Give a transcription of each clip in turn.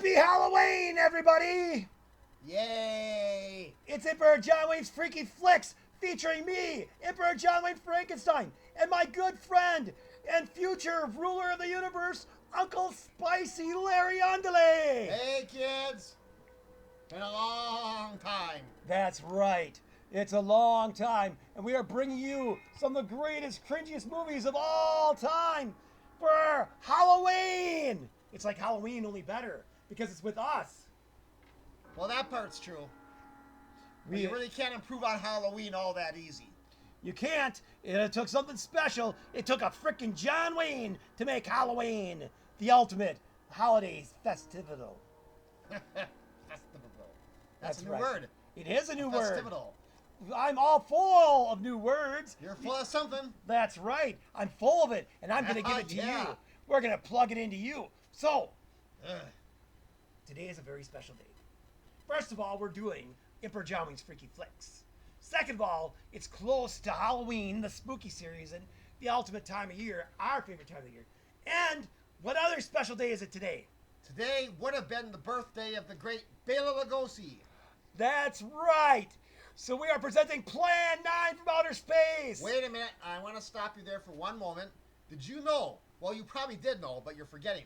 Happy Halloween, everybody! Yay! It's Emperor Jonwayne's Freaky Flicks, featuring me, Emperor Jonwayne Frankenstein, and my good friend and future ruler of the universe, Uncle Spicy Larry Andale. Hey, kids! Been a long time. That's right. It's a long time, and we are bringing you some of the greatest, cringiest movies of all time for Halloween. It's like Halloween, only better, because it's with us. Well, that part's true. But you really can't improve on Halloween all that easy. You can't. It took something special. It took a frickin' John Wayne to make Halloween the ultimate holiday festival. Festival. That's a new right. word. It is a new word. Festival. I'm all full of new words. You're full of something. That's right. I'm full of it, and I'm going to give it to Yeah. you. We're going to plug it into you. So, Ugh. today is a very special day. First of all, we're doing Emperor John Wayne's Freaky Flicks. Second of all, it's close to Halloween, the spooky series, and the ultimate time of year, our favorite time of the year. And what other special day is it today? Today would have been the birthday of the great Bela Lugosi. That's right. So we are presenting Plan 9 from Outer Space. Wait a minute. I want to stop you there for one moment. Did you know, well, you probably did know, but you're forgetting,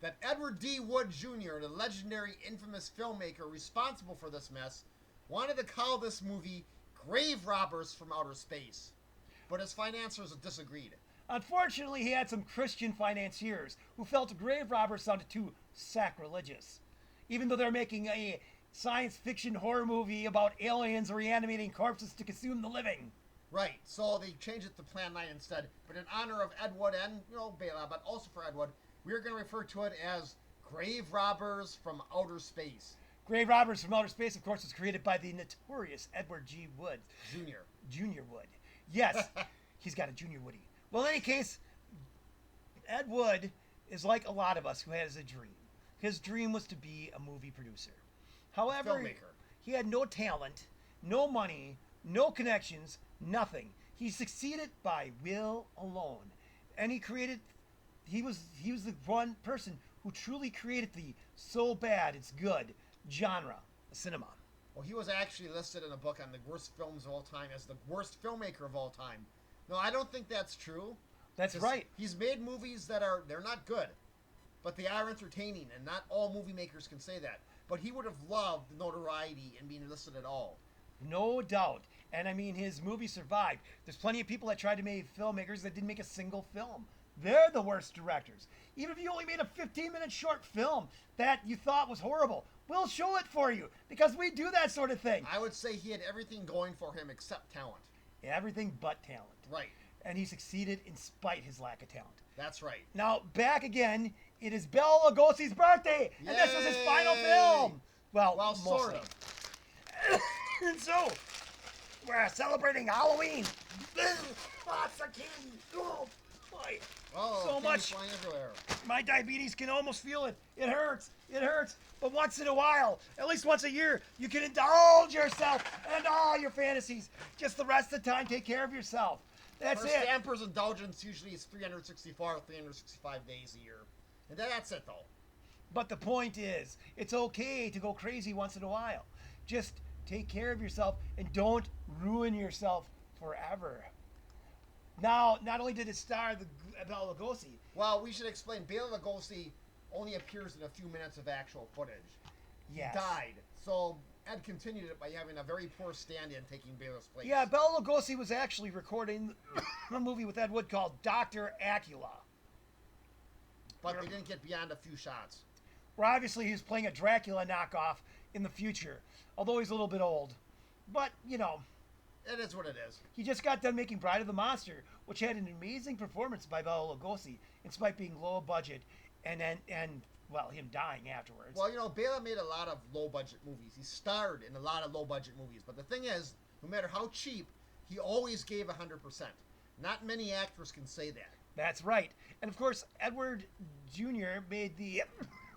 that Edward D. Wood Jr., the legendary, infamous filmmaker responsible for this mess, wanted to call this movie Grave Robbers from Outer Space. But his financiers disagreed. Unfortunately, he had some Christian financiers who felt Grave Robbers sounded too sacrilegious. Even though they're making a science fiction horror movie about aliens reanimating corpses to consume the living. Right, so they changed it to Plan 9 instead. But in honor of Ed Wood and, Bela, but also for Ed Wood, we're going to refer to it as Grave Robbers from Outer Space. Grave Robbers from Outer Space, of course, was created by the notorious Edward G. Wood. Junior Wood. Yes, he's got a Junior Woody. Well, in any case, Ed Wood is like a lot of us who has a dream. His dream was to be a movie producer. However, Filmmaker. He had no talent, no money, no connections, nothing. He succeeded by will alone. And he was the one person who truly created the so bad it's good genre of cinema. Well, he was actually listed in a book on the worst films of all time as the worst filmmaker of all time. No, I don't think that's true. That's right. He's made movies they're not good, but they are entertaining, and not all movie makers can say that. But he would have loved the notoriety and being listed at all. No doubt. And I mean, his movie survived. There's plenty of people that tried to make filmmakers that didn't make a single film. They're the worst directors. Even if you only made a 15-minute short film that you thought was horrible, we'll show it for you because we do that sort of thing. I would say he had everything going for him except talent. Everything but talent. Right. And he succeeded in spite his lack of talent. That's right. Now, back again, it is Bela Lugosi's birthday, and this was his final film. Well, sort of. And so, we're celebrating Halloween. Lots of candy. Oh, boy. Oh, so much. flying everywhere. My diabetes can almost feel it. It hurts. It hurts. But once in a while, at least once a year, you can indulge yourself and all your fantasies. Just the rest of the time, take care of yourself. That's it. The Emperor's indulgence usually is 364 or 365 days a year. And that's it, though. But the point is, it's okay to go crazy once in a while. Just take care of yourself and don't ruin yourself forever. Now, not only did it star Bela Lugosi. Well, we should explain. Bela Lugosi only appears in a few minutes of actual footage. Yes. He died. So Ed continued it by having a very poor stand-in taking Bela's place. Yeah, Bela Lugosi was actually recording a movie with Ed Wood called Dr. Acula. But they didn't get beyond a few shots. Where obviously he's playing a Dracula knockoff in the future, although he's a little bit old. But, It is what it is. he just got done making Bride of the Monster, which had an amazing performance by Bela Lugosi, in spite of being low budget and him dying afterwards. Well, Bela made a lot of low-budget movies. He starred in a lot of low-budget movies. But the thing is, no matter how cheap, he always gave 100%. Not many actors can say that. That's right. And of course, Edward Jr. made the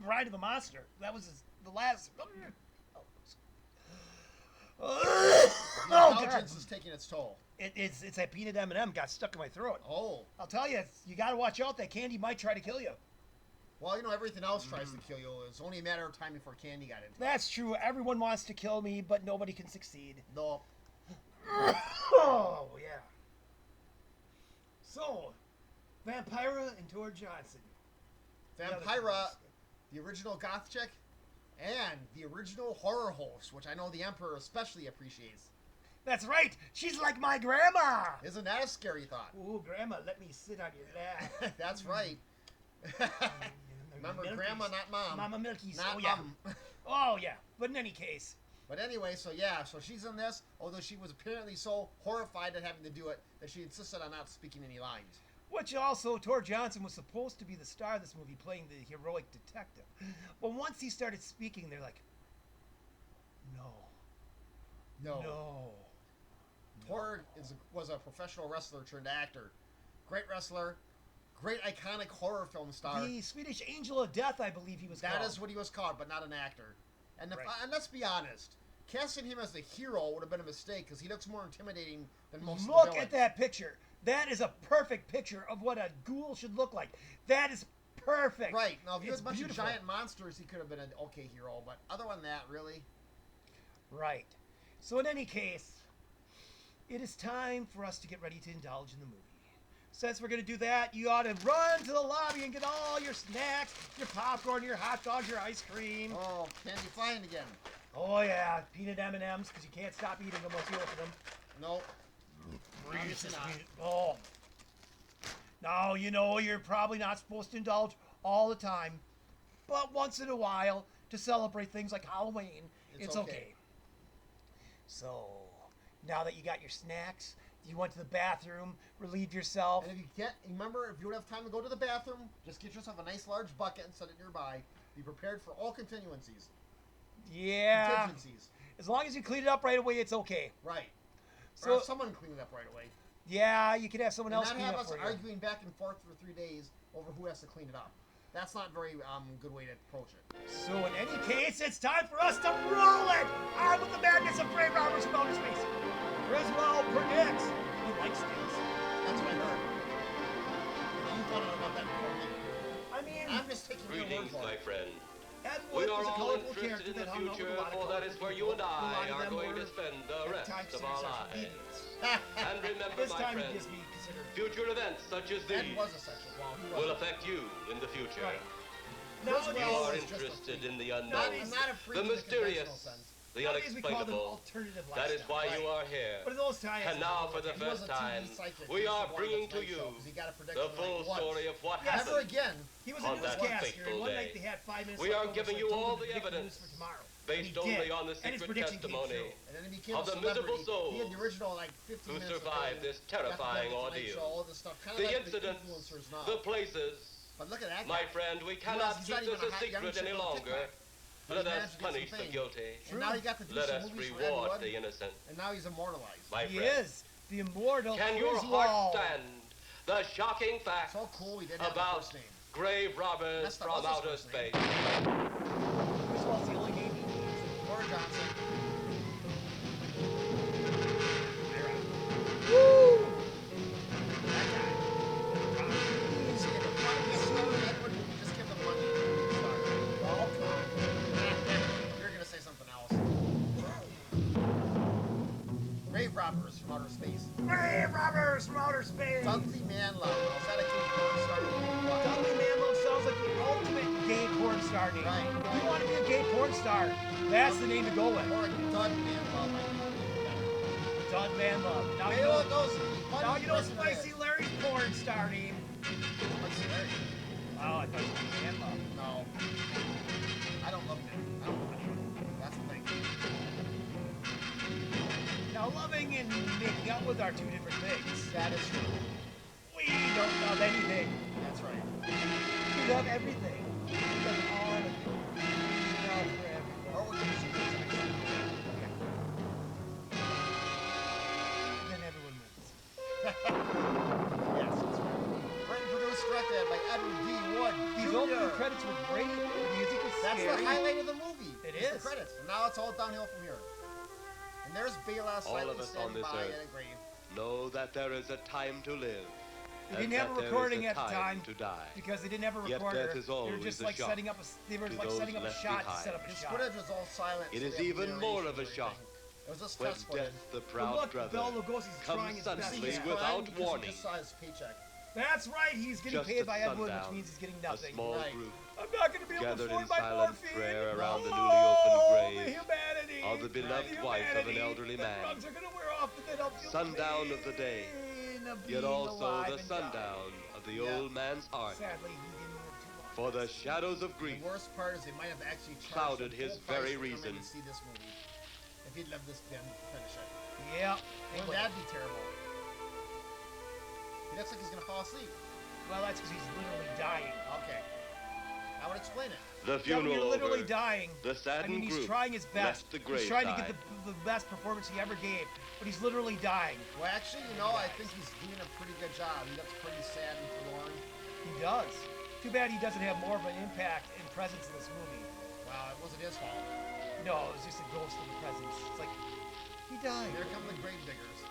Bride of the Monster. That was the last. The indulgence is taking its toll. It's that peanut M&M got stuck in my throat. Oh. I'll tell you, you got to watch out. That candy might try to kill you. Well, you know, everything else tries to kill you. It's only a matter of time before Candy got into it. That's true. Everyone wants to kill me, but nobody can succeed. No. Oh, yeah. So, Vampira and Tor Johnson. Vampira, the original goth chick, and the original horror host, which I know the Emperor especially appreciates. That's right. She's like my grandma. Isn't that a scary thought? Ooh, Grandma, let me sit on your lap. That's right. Remember, Milky's. Grandma, not Mom. Mama Milky's. Not Oh, yeah. Mom. Oh, yeah. But in any case. But anyway, so she's in this, although she was apparently so horrified at having to do it that she insisted on not speaking any lines. Which also, Tor Johnson was supposed to be the star of this movie, playing the heroic detective. But once he started speaking, they're like, no. Tor was a professional wrestler turned actor. Great wrestler, great iconic horror film star. The Swedish Angel of Death, I believe he was called. That is what he was called, but not an actor. And, Right. And let's be honest, casting him as the hero would have been a mistake because he looks more intimidating than most of the Look villains. at that picture. That is a perfect picture of what a ghoul should look like. That is perfect. Right. Now, if you had It's a bunch beautiful. of giant monsters, he could have been an okay hero, but other than that, really? Right. So in any case, it is time for us to get ready to indulge in the movie. Since we're going to do that, you ought to run to the lobby and get all your snacks, your popcorn, your hot dogs, your ice cream. Oh, candy flying again. Oh, yeah, peanut M&Ms, because you can't stop eating them once you open them. Nope. Obviously not. Oh. Now, you know you're probably not supposed to indulge all the time, but once in a while, to celebrate things like Halloween, it's okay. So, now that you got your snacks, you went to the bathroom, relieved yourself. And if you remember, if you don't have time to go to the bathroom, just get yourself a nice large bucket and set it nearby. Be prepared for all contingencies. Yeah. Contingencies. As long as you clean it up right away, it's okay. Right. So- Or have someone clean it up right away. Yeah, you could have someone And else not clean have it up us for you. arguing back and forth for 3 days over who has to clean it up. That's not a very good way to approach it. So in any case, it's time for us to roll it! On with the madness of Brave Roberts from outer space. Griswold predicts he likes things. That's what I heard. You thought about that before me. I mean, I'm just taking your word Greetings, for my it. friend. Ed We Wood are was a all colorful interested character in the that hung out with a future, lot of for that is colorful where you and people. A lot I of are them going were to spend the at rest times of considered our sexual lives. deviants. And remember, This my time friend, he gives me considered. future events such as Ed these was a sexual. Well, he will wasn't. affect you in the future. Right. You Nowadays, are it's just a interested freak. in the I'm unknown, not a freak the in the mysterious, conventional sense. the nowadays we call them unexplainable. alternative That is lifestyles. why you Right. are here. But in those times, And now, for the He was first a TV time, psychic. we He are used to bringing watch to the you show 'cause he got a the prediction full like once. story of what Yes. Never happened again. he was a on that newscaster, fateful and one day. night they had 5 minutes We left are over, giving so you he told all him to the predict evidence news for tomorrow. based And he only did. on the And his secret prediction came testimony true. And then he became of a the miserable celebrity. He had the souls original like 15 who minutes of survived fame. this Got to terrifying have the Tonight ordeal. Show, all this stuff, kind The of like incidents, the influencers now. the places. But look at that My guy. friend, we He cannot was- he's keep not even this a a hot young secret chick any on longer. TikTok. But Let he us managed to get punish some the fame. guilty. And now he got to do Let some us movies for Ed reward Wood, the innocent. and now he's immortalized. My He friend, is the immortal can your Griswold. heart stand the shocking fact So cool he didn't have a about first name. grave robbers That's not- from what's his outer first name? space? Griswold's the only name he needs. Tor Johnson. Woo! That guy. He's in the funniest Ed Wood movie. Just give him money. Sorry. Well, come on. You're gonna say something else. Grave robbers from outer space. Brave Roberts from outer space. Dudley Manlove. Now, is that a gay porn star? What? Dudley Manlove sounds like the ultimate gay porn star name. Right. If you want to be a gay porn star, that's the name to go with. Or a Dud Manlove. I think. Dud Manlove. Now you Bela know, Lugosi. now you know Funny person Spicy Larry's porn star name. it is. Spicy Larry. Oh, I thought it was Manlove. No. I don't love him. I don't love him. That's the thing. Now, loving and making out with are two different things. That is true. We don't love anything. That's right. We love everything. We love all of it. We love for everything. Or we're gonna shoot this actually. Then everyone wins. Yes, that's right. Written, produced, directed by Edward D. Wood. These Jr. opening credits were great. The music was That's scary. the highlight of the movie. It is is. the credits. And now it's all downhill from here. And there's Bela All silently of us on standing this by earth in a grave. know that there is a time to live They didn't and have a that there is recording a at the time to die. because they didn't have a Yet recorder. death is They were always just a like shock setting up to a those setting up a left shot to behind. set up a His shot. footage was all silent. It so is they have even more of narration a or shock anything. It was just when test footage. death, the But proud look, brother, Bela Lugosi's trying comes his best. suddenly He's man. without crying because warning. He just saw his paycheck. That's right. He's getting Just paid at by Ed Wood, which sundown, means he's getting a nothing. small Right. group I'm not going to be able to gathered afford in my silent morphine. prayer around the Oh, newly opened the grave humanity. of the beloved The wife of an humanity. elderly The man. drugs are going to wear off, and then I'll feel Sundown of the day, pain of yet being also alive the and sundown of the Yeah. old man's heart. Sadly, he didn't live too long. For the shadows of grief The worst part is they might have actually charged clouded him his full price very to come in reason. and see this movie. If he'd loved this then finish it. Yeah. Wouldn't that be terrible? He looks like he's gonna fall asleep. Well, that's because he's literally dying. Okay. That would explain it. The Yeah, when funeral you're literally over, dying. the I saddened mean, he's group trying his best. left the He's trying to get graveside. the best performance he ever gave, but he's literally dying. Well, actually, I think he's doing a pretty good job. He looks pretty sad and forlorn. He does. Too bad he doesn't have more of an impact and presence in this movie. Wow, it wasn't his fault. No, it was just a ghost of the presence. It's like, he died. Here come the grave diggers.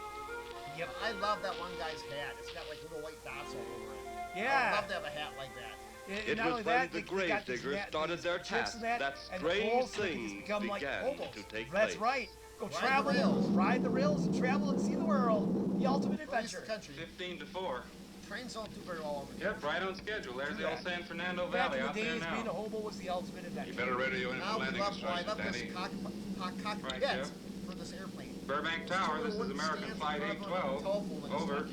Yep. I love that one guy's hat. It's got like little white dots all over it. Yeah. I'd love to have a hat like that. And It not was only when that, the they got grave these diggers started their chicks and task that and the strange holes, so they can things become like began hobos. to take That's place. right. Go Ride the travel, rails. ride the rails, and travel and see the world. The ultimate Or at least the adventure. country. 15 to 4. Trains don't do very well over Yep, right on schedule. There's the old San Fernando Back Valley in the out there days, being a now. hobo was the ultimate adventure. You better radio in Now for we landing love, I instructions, love this Danny. cockpit Right, Jeff. for this airplane. Burbank Tower, this is American Flight 812. Over.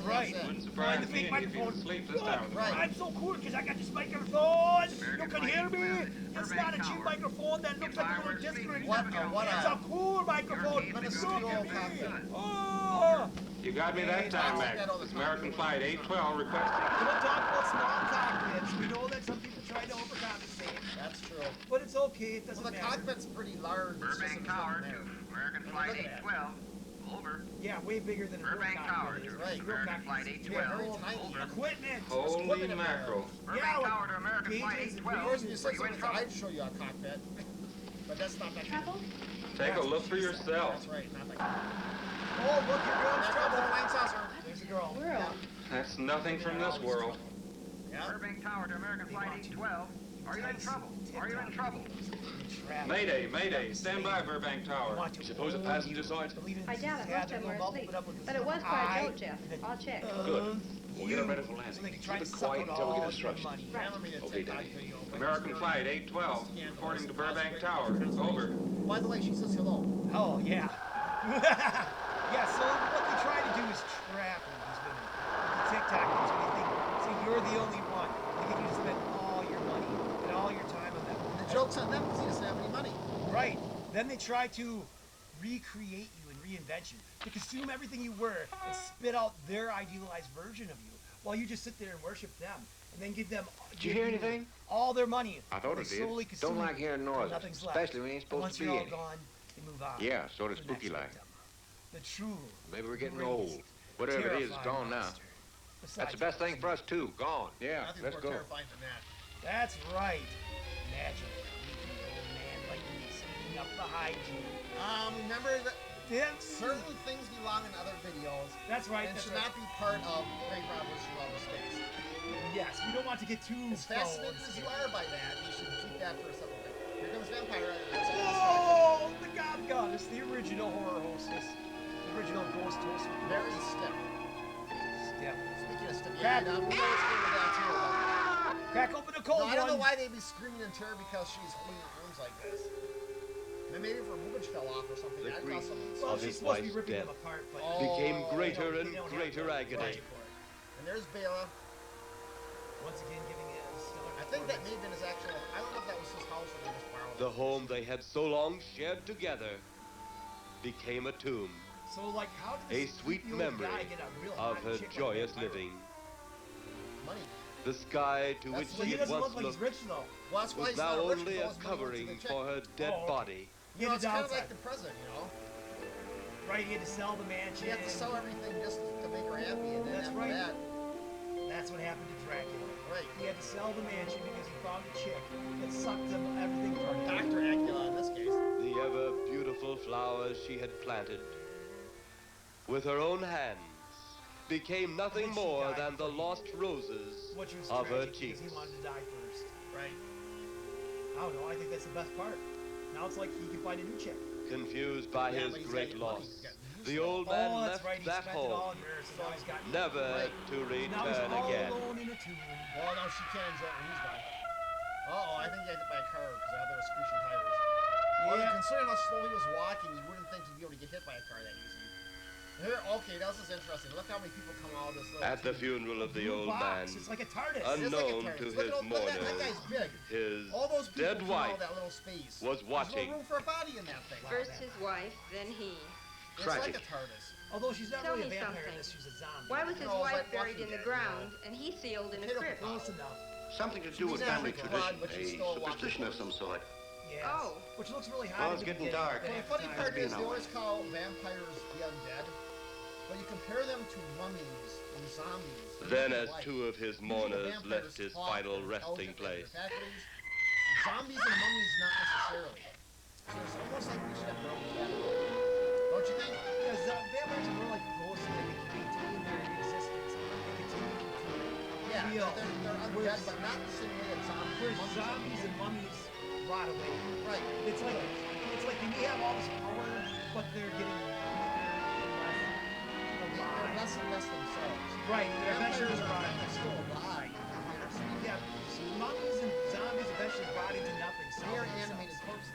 Right. Wouldn't surprise the me big if microphone. he's asleep this Look, time of the Right. night. I'm so cool because I got this microphone. You can hear me. It's not a cheap microphone that looks like a little disc. What It's a cool microphone. minuscule Look at me. cockpit. Oh. You got me that time, Mac. It's American Flight 812 requesting. Don't talk about small cockpits. We know that some people try to overcompensate, That's true. but it's okay. It doesn't Well, the matter. cockpit's pretty large. It's just Burbank that Tower there's to nothing American Look Flight at that. 812. Over. Yeah, way bigger than a real Burbank cockpit Tower is. to Right. Real American Flight cockpits, 812. very tiny. Over. Equipment. Holy equipment in mackerel. Burbank Yeah, Tower to American Flight gauges and there. Of 812. course, if you Are said Are you in something, trouble? I'd show you a cockpit. But that's not that Trouble? Take a look for yourself. That's right, not like that. Oh, look, your girl's There comes trouble. the flying saucer. There's a girl. World. That's nothing from this world. Yeah. Burbank Tower to American They Flight want you 812. Are you in trouble? Are you in trouble? Mayday, mayday. Stand by, Burbank Tower. Suppose a passenger saw it? I doubt it. Most of them were asleep. But it was quite a jolt, Jeff. I'll check. Good. We'll get it ready for landing. Keep it quiet until we get instructions. Grandma made a Okay, TikTok Daddy. video. but American it's Flight 812, reporting to Burbank Tower. Over. By the way, she says hello. Oh, yeah. Yeah, so what they try to do is trap these women. The TikTokers, they think, see, you're the only one. They get you to spend all your money and all your time on them. The joke's on them because he doesn't have any money. Right. Then they try to recreate you and reinvent you. They consume everything you were and spit out their idealized version of you while you just sit there and worship them and then give them Did you hear anything? all their money. I thought They it did. slowly consume Don't like you hearing till noises, nothing's left. especially when you ain't And supposed once to you're be all any. gone, they move on. Yeah, sort of to the next spooky like. victim. The true. Maybe we're getting greatest, old. Whatever it is, it's terrifying gone now. monster. That's Besides the best thing for us, too. Gone. Yeah, Nothing's let's more go. terrifying than that. That's right. Imagine a creepy old man like me speaking up behind you. Remember that Then certain things belong in other videos That's right. and That's should right. not be part of Grave Robbers from Outer Space. Yes, we don't want to get too As fascinated as you are by that, you should keep that for something. Here comes Vampire. Oh, the God Goddess, the original horror hostess, the original ghost host. Very stiff. Step. Speaking of stiff, Crap. yeah, we know it's screaming down too. Crack open a cold No, I don't know one. why they'd be screaming in terror because she's holding her arms like this. Then maybe if her boobage fell off or something. The I'd grief call someone. Well, of she's his supposed to be wife's ripping death them apart, but became Oh, greater they and don't have greater the agony. budget for it. And there's Bela. Once again, giving it a stellar I think that may performance. have been his actual. I don't know if that was his house or they just borrowed The it. home they had so long shared together became a tomb So, like, how did a this sweet creepy old memory guy get a real of hot her chick like joyous that pirate? living. Money. The sky to That's which what He she had doesn't once look like he's looked rich, though. Well, that's why was he's now not rich, only because a all his money went to covering the chick. for her dead Oh, okay. body. You know, it's kind of downside. like the president, you know? Right, he had to sell the mansion. She had to sell everything just to make her happy, and then That's after right. that, That's what happened to Dracula. right. He had to sell the mansion because he found a chick that sucked him everything from him. Dr. Acula in this case. The ever beautiful flowers she had planted with her own hands became nothing When she more died than the before he lost roses Which was of her tragic cheeks. because he wanted to die first. Right. I don't know. I think that's the best part. Now it's like he can find a new chick. Confused by Yeah, his but he's great got money. loss, He's got the use old of man Oh, that's left right. He that spent it all home, in her, so now he's got never Right. to Now he's return all again. alone in a tomb. Well, no, she can't enjoy it when he's gone. Uh-oh, I think he got hit by a car because there were screeching tires. Well, Yeah. considering how slow he was walking, you wouldn't think he'd be able to get hit by a car that easy. Here, okay, this is interesting. Look how many people come out of this little At the tube. funeral of the Blue old man, box. It's like a TARDIS. It is like a unknown TARDIS. to Look at his all- look at that guy's mourners, big. his All those people dead come out wife of that little space. was There's watching. no room for a body in that thing. First his wife, then he. It's Tragic. like a TARDIS. Although she's not Tell really a me vampire something. unless she's a zombie. Why was his No, wife like buried Walking in the Dead, ground and he sealed in a Potato crypt? pie. Close enough. Something to do with She's family African, tradition, but she's a still walking superstition of forward. some sort. Yes. Oh. Which looks really hot. Well, at it's the getting beginning, dark. but Well, the at funny time- part being is they that always way. call vampires the undead, but you compare them to mummies and zombies. They're Then, nothing as alike. two of his Usually mourners vampires left his talk, final they're resting intelligent, they have place, faculties. Zombies and mummies not necessarily. So it's almost like we should have broken that. Don't you think? Because vampires are more like ghosts and they can maintain their existence and continue to Yeah, feel. they're undead, Whereas- but not the same way that zombies. Whereas mummies zombies are. and mummies rot away. Right. It's like they may have all this power, but they're getting They're alive. less and less themselves. Right, they're eventually Vampires are rotting. kind of still alive. Yeah, mummies and zombies eventually rot into nothing. They solve are themselves. animated corpses.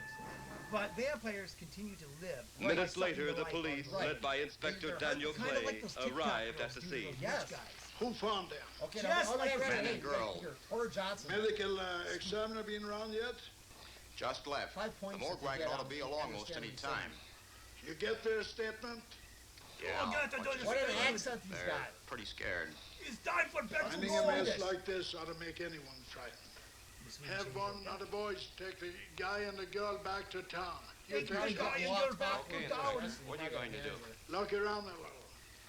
But vampires continue to live. Minutes Like later, the life. police, Right. led by Inspector Daniel Kinda Clay, like those TikTok arrived girls at the do, scene. those Yes. rich guys. Who found them? Okay, Just now, like okay, the right, man right, and girl. Here, Porter Johnson. Medical examiner been around yet? Just left. 5 points. The morgue if you wagon get ought to them. be You along understand most what any he's saying. time. You get their statement? Yeah. Oh, God, don't What an you- accent he's They're got. pretty scared. It's time for bed to Finding go. a mess like this ought to make anyone frightened. Have one of the boys take the guy and the girl back to town. You Take take the it. guy and walk your back back Okay, down. Inspector. What are you going to do? Look around the world.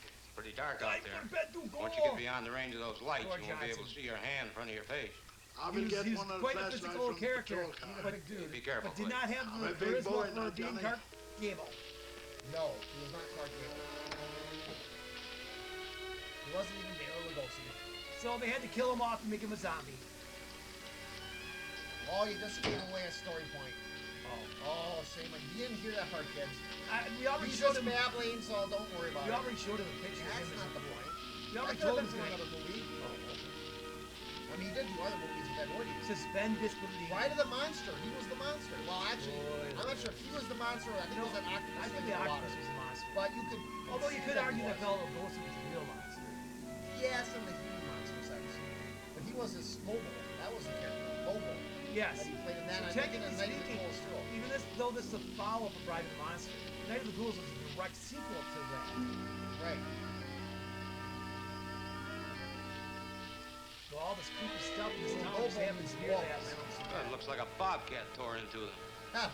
It's pretty dark Time out there. for bed to go. Once you get beyond the range of those lights, you Poor won't be able to Johnson. see your hand in front of your face. I He will was, get he was one of the quite a flashlights physical from the character, patrol car. but, Be careful, but did Clay. not have I'm the a big boy charisma now, for being Johnny. Clark Gable. No, he was not Clark Gable. He wasn't even Bela Lugosi. So they had to kill him off and make him a zombie. Oh, you just gave away a story point. Oh, shame. You didn't hear that part, kids. We already He's showed just him. babbling, so don't worry about We it. already showed him a picture of That's him. not the point. We I already could told have him been for tonight. another movie. I mean, he did do other movies with Ed Wood. Suspend disbelief. Friday the Monster. He was the monster. Well, actually, I'm not sure if he was the monster or I think it was an octopus I think in the the water. octopus was the monster. But you could. Although you see could argue he that was. Bela Lugosi was the real monster. Yes, in the human monster sense. But he was his Mobile. That was the character. Mobile. Yes. That he played in that. So I think in technically the Night of the speaking, Ghouls too. even though this is a follow-up of Bride of the Monster, Night of the Ghouls was a direct sequel to that. Right. So all this creepy stuff in this Well, town just Bobo happens was near wolves. that. It looks like a bobcat tore into them. Yeah.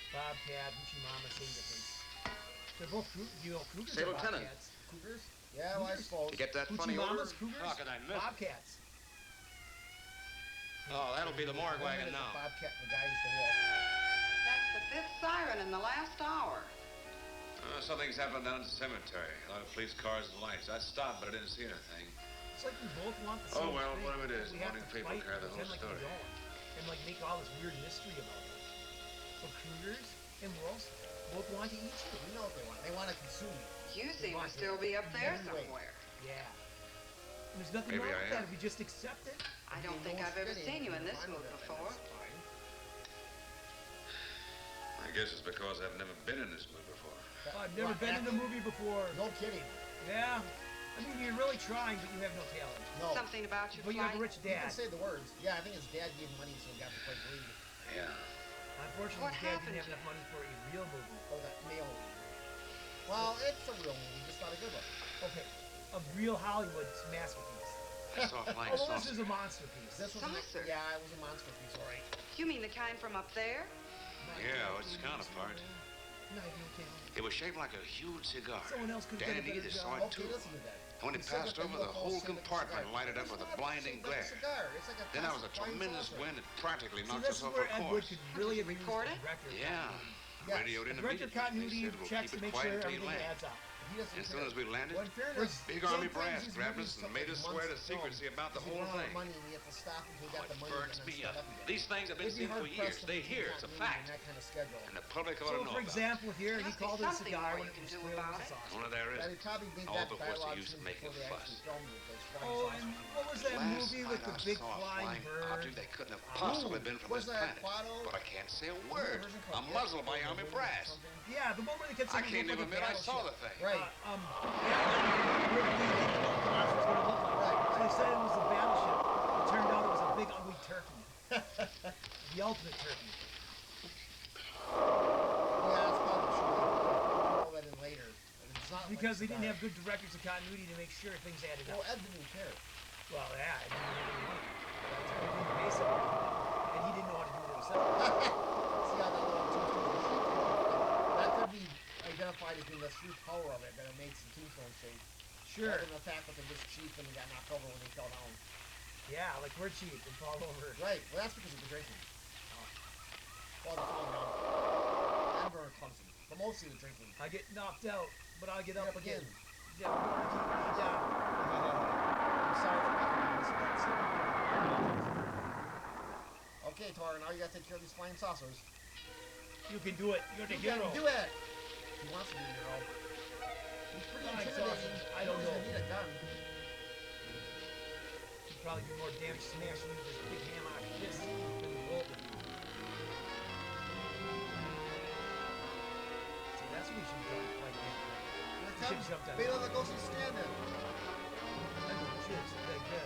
Bobcat, Hoochie Mama, same difference. They're both Cougars Say, are Lieutenant. Bobcats. Cougars? Yeah, well, I suppose. You get that Hoochie funny odor? Mamas, Cougars, How could I miss it? Bobcats. Oh, that'll be the morgue wagon The now. Bobcat and the guy is the wolf. That's the 5th siren in the last hour. Something's happened down at the cemetery. A lot of police cars and lights. I stopped, but I didn't see anything. It's like we both want the same Oh, well, thing. whatever it is, We have wanting to people fight carry the and whole pretend like we story. don't. And like make all this weird mystery about it. So Cougars and wolves both want to eat you. You know what they want. They want to consume you. You seem to still be up there somewhere. Yeah. And there's nothing Maybe wrong I with that am. if we just accept it. I don't think I've ever seen you in this mood before. I guess it's because I've never been in this mood before. I've never been in a movie before. No kidding. Yeah. I mean, you're really trying, but you have no talent. No. Something about your But you have a flight? rich You dad. can say the words. Yeah, I think his dad gave him money so he got to play Glee. Yeah. Unfortunately, What his dad happened didn't have enough money for a real movie. Oh, that male lead. Well, it's a real movie, just not a good one. Okay. A real Hollywood masterpiece. I saw a flying Although this saucer. is a monster piece. This was Saucer? yeah, it was a monster piece, all right. You mean the kind from up there? Yeah, what's its counterpart? It was shaped like a huge cigar. Someone else could Danny have done a better DeVito job. saw it Okay, too. listen to that. When it He said passed that over, the the UFO whole said it's a compartment cigar. lighted up It's with a not blinding shaped like glare. a cigar. It's like a Then there was a flying tremendous saucer. wind that practically See, knocked this us is off where our Ed Wood course. could really Did you abuse record the it? director. Yeah. Yes. Radioed in The director immediately. continuity They said, we'll checks keep to it make quiet sure until you everything land. adds up. As soon as we landed, Well, in fairness, big army sometimes brass these grabbed movies us and took, made like, us swear to months to film, secrecy about the 'cause you whole run out of thing. money and you have to stop until you got the It money burns and then me start up. up again. These things have been It'd be seen for hard-pressed years. to They make hear it's a continuity fact. in that kind of schedule. And the public ought to So, know for about example, here, he Must be called it a something cigar more when you it can was do clear about it was a it. sausage. it. Well, there Yeah, they is. probably made All that before it's dialogue used to scene make before a they fuss. actually filmed it. Those flying Oh, saucers. and what was that Last movie night with the I big saw a flying bird? object that couldn't have possibly been from was this that planet. Quado? But I can't say a Wasn't there word. version called I'm It? muzzled by Or army something? brass. Yeah, the one where the kids I said it can't looked even like a admit I saw the battleship. thing. Right. Yeah, where we didn't know what the monster was going to look like. Right. So they said it was a battleship. It turned out it was a big ugly turkey. The ultimate turkey. Yeah, that's probably true. I'll throw that in later. It's not Because they like didn't have good directors of continuity to make sure things added Well, up. Ed didn't care. Well, yeah, I didn't have any money. That's how he didn't base it on. And he didn't know how to do it himself. See how that little tombstone shape came off? That could be identified as being the true power of it, that it makes the tombstone shape. Sure. Rather than the fact that they're just cheap and they got knocked over when they fell down. Yeah, like we're cheap and fall over. Right. Well, that's because of the drinking. While they're falling down. And we're clumsy. But mostly the drinking. I get knocked out, but I'll get Get up up again. Yeah, we're gonna keep me down. I'm sorry for making you miss that scene. Okay, Tor, now you gotta take care of these flying saucers. You can do it. You're the You hero. can do it! He wants to be a hero. He's pretty Flying intimidating. saucers, I don't He's gonna know. need a gun. You'd probably do more damage smashing with this big hammer like this than the bolt would do. See, that's what we should do like that. Here You comes should jump down. Bela Lugosi standing. And the chips, they go.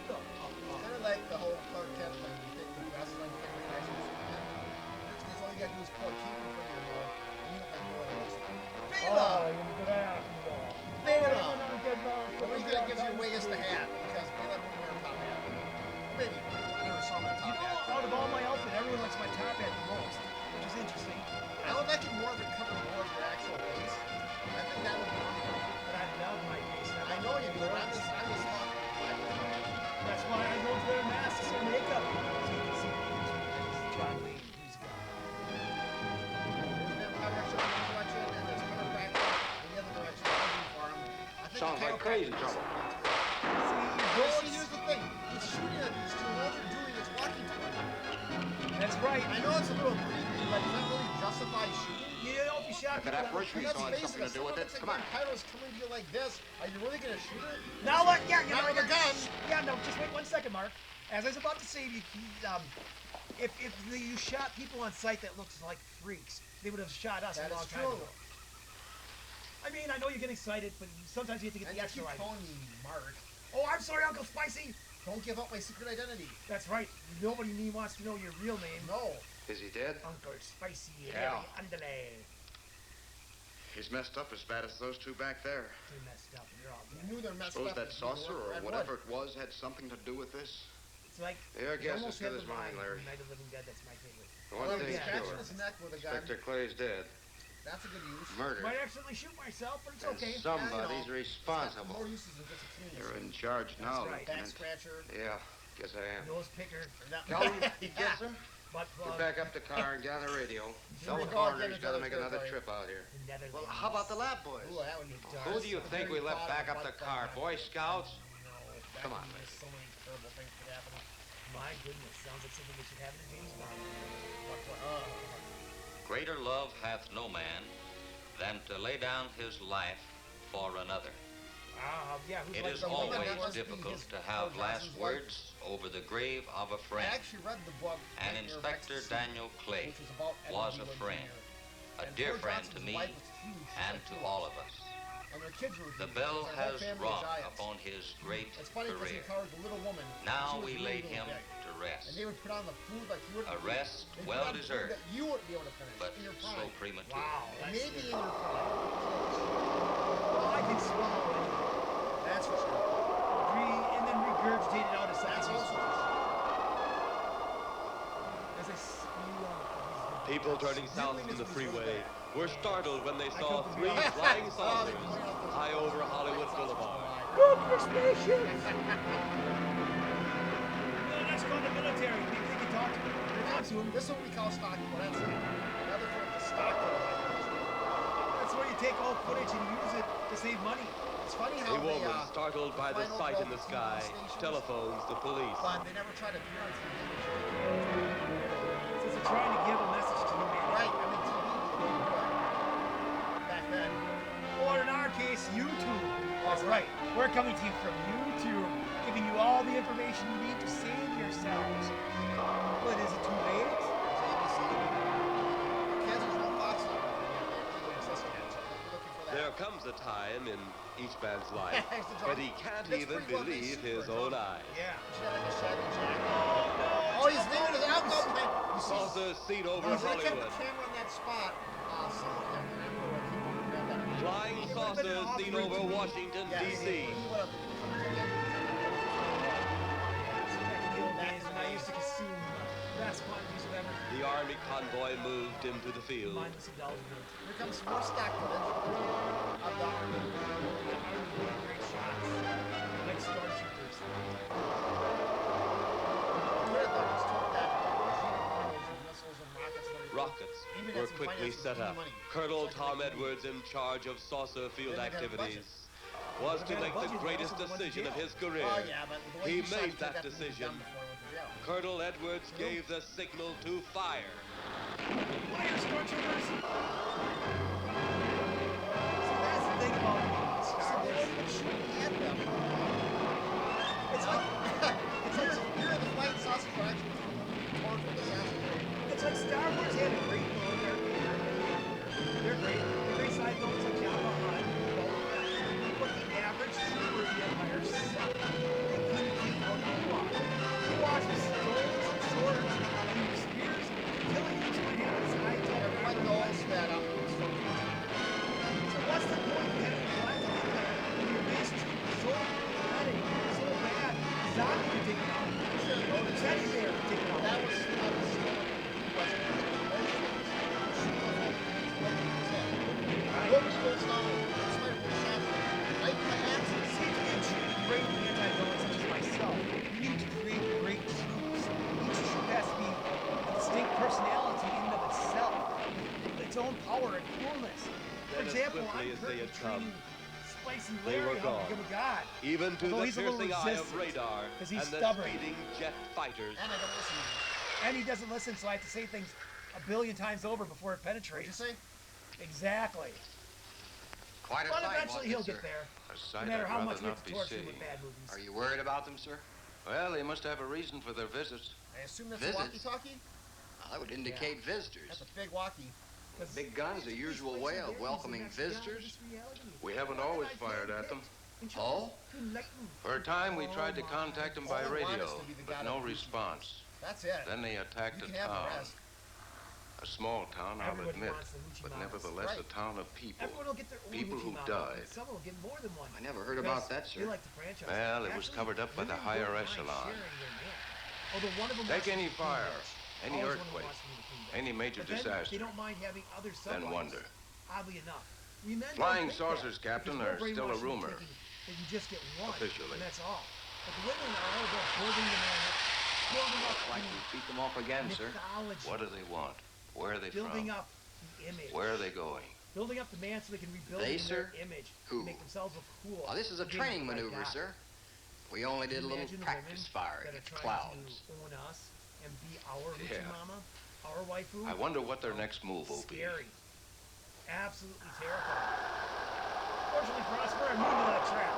Kind of like the whole Clark Kent thing. You think the best like every action Superman. Because all you gotta do is pull a key from your mouth, and you look like more than most. Bela! Bela! Well, he's gonna give you a Vegas the hat, because Bela wouldn't wear a top hat. Maybe. I never saw him in a You top know, hat. out of all my outfit, everyone likes my top hat the most, which is interesting. I would like it more if it covered more of your actual face. I think that would be wonderful. But I love my face. I know you do, but I'm just talking. That's why I don't wear masks and makeup. So you can see the Jonwayne, who's gone. There's power direction in one direction, and there's power back in the other direction. Looking for him. I think Sounds the like crazy chiropractor trouble. is something too. See, See, here's the thing. He's shooting at these two. All they're doing is walking toward him. that's right. I know it's a little creepy, but does that really justify shooting? You know, if you shot But people that on the first street- Let's saw it face something it, to if do someone with it. looks like Come on. Pyro's coming to you like this, are you really gonna shoot her? Now what? Yeah, you Not know, with a gun. Yeah, no, just wait 1 second, Mark. As I was about to say, if you shot people on sight that looks like freaks, they would have shot us That a long is time true. ago. I mean, I know you get excited, but sometimes you have to get And the you extra keep right. calling me Mark. Oh, I'm sorry, Uncle Spicy. Don't give up my secret identity. That's right. Nobody wants to know your real name. No. Is he dead? Uncle Spicy. Yeah. Andale. He's messed up as bad as those two back there. They messed up. They're all You dead. knew they're messed Suppose up. that if you saucer were or Red whatever Wood. it was had something to do with this. It's like Your they guess is almost good had as the mine, vibe Larry. of Night of the Living Dead. That's my favorite. The one Well, thing's scratching sure. his neck with a gun. Inspector Clay's dead. That's a good use. Murder. Might accidentally shoot myself, but it's And okay. somebody's More responsible. uses than just a cleaning. You're in charge now, right. Back Lieutenant. scratcher. Yeah, guess I am. Nose picker. Calvin, you get some? Butt Get plug. back up the car and get on the radio. Tell we the go again coroner's into got to the make another territory. trip out here. The Netherlands. Well, how about the lab boys? Ooh, that would be dark. Who do you think we left back up the car? Boy Scouts? No, Come on, there's so many terrible things could happen. My goodness, sounds like something we should have in a James Bond. Greater love hath no man than to lay down his life for another. Yeah, who's It like is the woman always that must be difficult his to have Johnson's last wife? words over the grave of a I friend. actually read the book. And Nightmare of Inspector Ecstasy, Daniel Clay which was about was Edward a Wood friend, Jr. a And dear Ford friend to Johnson's me wife was huge. and to all of us. And their kids were The huge. bell Their whole has family rung was giants. upon his great It's funny because he career. colored the little woman. Now she was we really, laid really him big. to rest. And they would put on the food like you wouldn't. A rest They'd put well on food deserved, that you wouldn't be able to finish but in your so prime. premature. Wow, And that's maybe good. in your prime. Well, I can swallow it. That's for sure. And then regurgitate it out as That's science. also for sure. As I spew on. People turning south from the freeway were startled when they saw come from three beyond. flying saucers high over Hollywood Boulevard. Look for spaceships! No, that's called the military. People they can talk to them. They talk to them. This is what we call stock. Well, that's it. Another form of stock. That's what you to take old footage and use it to save money. It's funny how A woman startled by the final sight in the broke sky stations, telephones the police. but they never tried to appear on TV. Since they're trying to give a message to humanity. Right, I mean, TV back then. Or in our case, YouTube. That's right. We're coming to you from YouTube, giving you all the information you need to save yourselves. But is it too late? It's ABC. Kids, there's no Fox on it. They don't exist yet, so we're looking for that. There comes a time in each man's life when he can't even believe his own eyes. Yeah. She had like a shaggy jacket. Oh, he's leaving his alcohol tank. You see, Saucer seen over if they kept Hollywood. the camera in that spot, someone there would remember what people would grab that. Flying saucers seen over Washington, D.C. Back in the old days when I used to consume best quantities of everything. The army convoy moved into the field. Mindless indulgence. Here comes more stock footage of the army. The army doing great shots. Like startroopers. Rockets were quickly set up. Colonel Tom Edwards, in charge of saucer field activities, was to make the greatest decision of his career. He made that decision. Colonel Edwards gave the signal to fire. Fire, stormtroopers! See, that's the thing about Star Wars. It's like you're in the flight sausage fraction. It's like Star Wars had a great military. They're great. Great side notes like Jabba Hutt. But the average trooper of the Empire sucked. They couldn't keep up with Ewok. Ewoks with stones and swords and spears, killing each one in his eye. Everyone knows that So what's the point of having black when your base troop is so pathetic, so bad? Zombie could take it out. Teddy bear could take it out. That was great anti-villains such as myself. You need to create great troops. Each troop has to be a distinct personality in and of itself, with its own power and coolness. For example, I'm currently training Spicy They Larry were how to gone. become a god. Even to Although the he's a little piercing eye of resistant, radar 'cause and he's the stubborn. speeding jet fighters. And I don't listen to you. And he doesn't listen, so I have to say things a billion times over before it penetrates. What'd you say? Exactly. Quite a But sight, eventually he'll wasn't it, get sir? there. A sight No matter I'd how rather much we have not to be torture him seeing. with bad movies. Are you worried about them, sir? Well, they must have a reason for their visits. I assume that's Visits? a walkie-talkie? That would indicate visitors. That's a big walkie. Big gun's the usual way of welcoming visitors. We haven't always fired at them. Oh? For a time, we tried to contact them by radio, but no response. That's it. Then they attacked You a can have the town. rest. A small town, I'll Everybody admit, wants the Lucci but Mamas. nevertheless a Right. town of people. Everyone will get their own People who Lucci Mama, died. and some will get more than one. I never heard Because about that, they sir. like the franchise. Well, it was Actually, covered up by the women higher don't mind echelon. sharing their mail. Although one of them Take wants any to be fire, rich. any Always one of them earthquake, wants to be the kingdom. any major But then disaster, they don't mind having other then subwives. wonder. Oddly enough, we men don't Flying think saucers, that, Captain, because are we're still a brainwashed into rumor. thinking that you just get one, Officially. and that's all. But the women are all about building the man up, building up Like the we beat them off again, sir. mythology, What do they want? Where are they building from? up the image, Where are they going? building up the man so they can rebuild They, it in their sir? image, Who? make themselves look cool. Oh, this is a Again, training like maneuver, God. sir. We only did a little Imagine the practice women fire that are against trying clouds. to own us and be our Lucci Yeah. Mama, our waifu. I wonder what their next move will be. Scary. Absolutely terrifying. Fortunately for us, we're immune to that trap.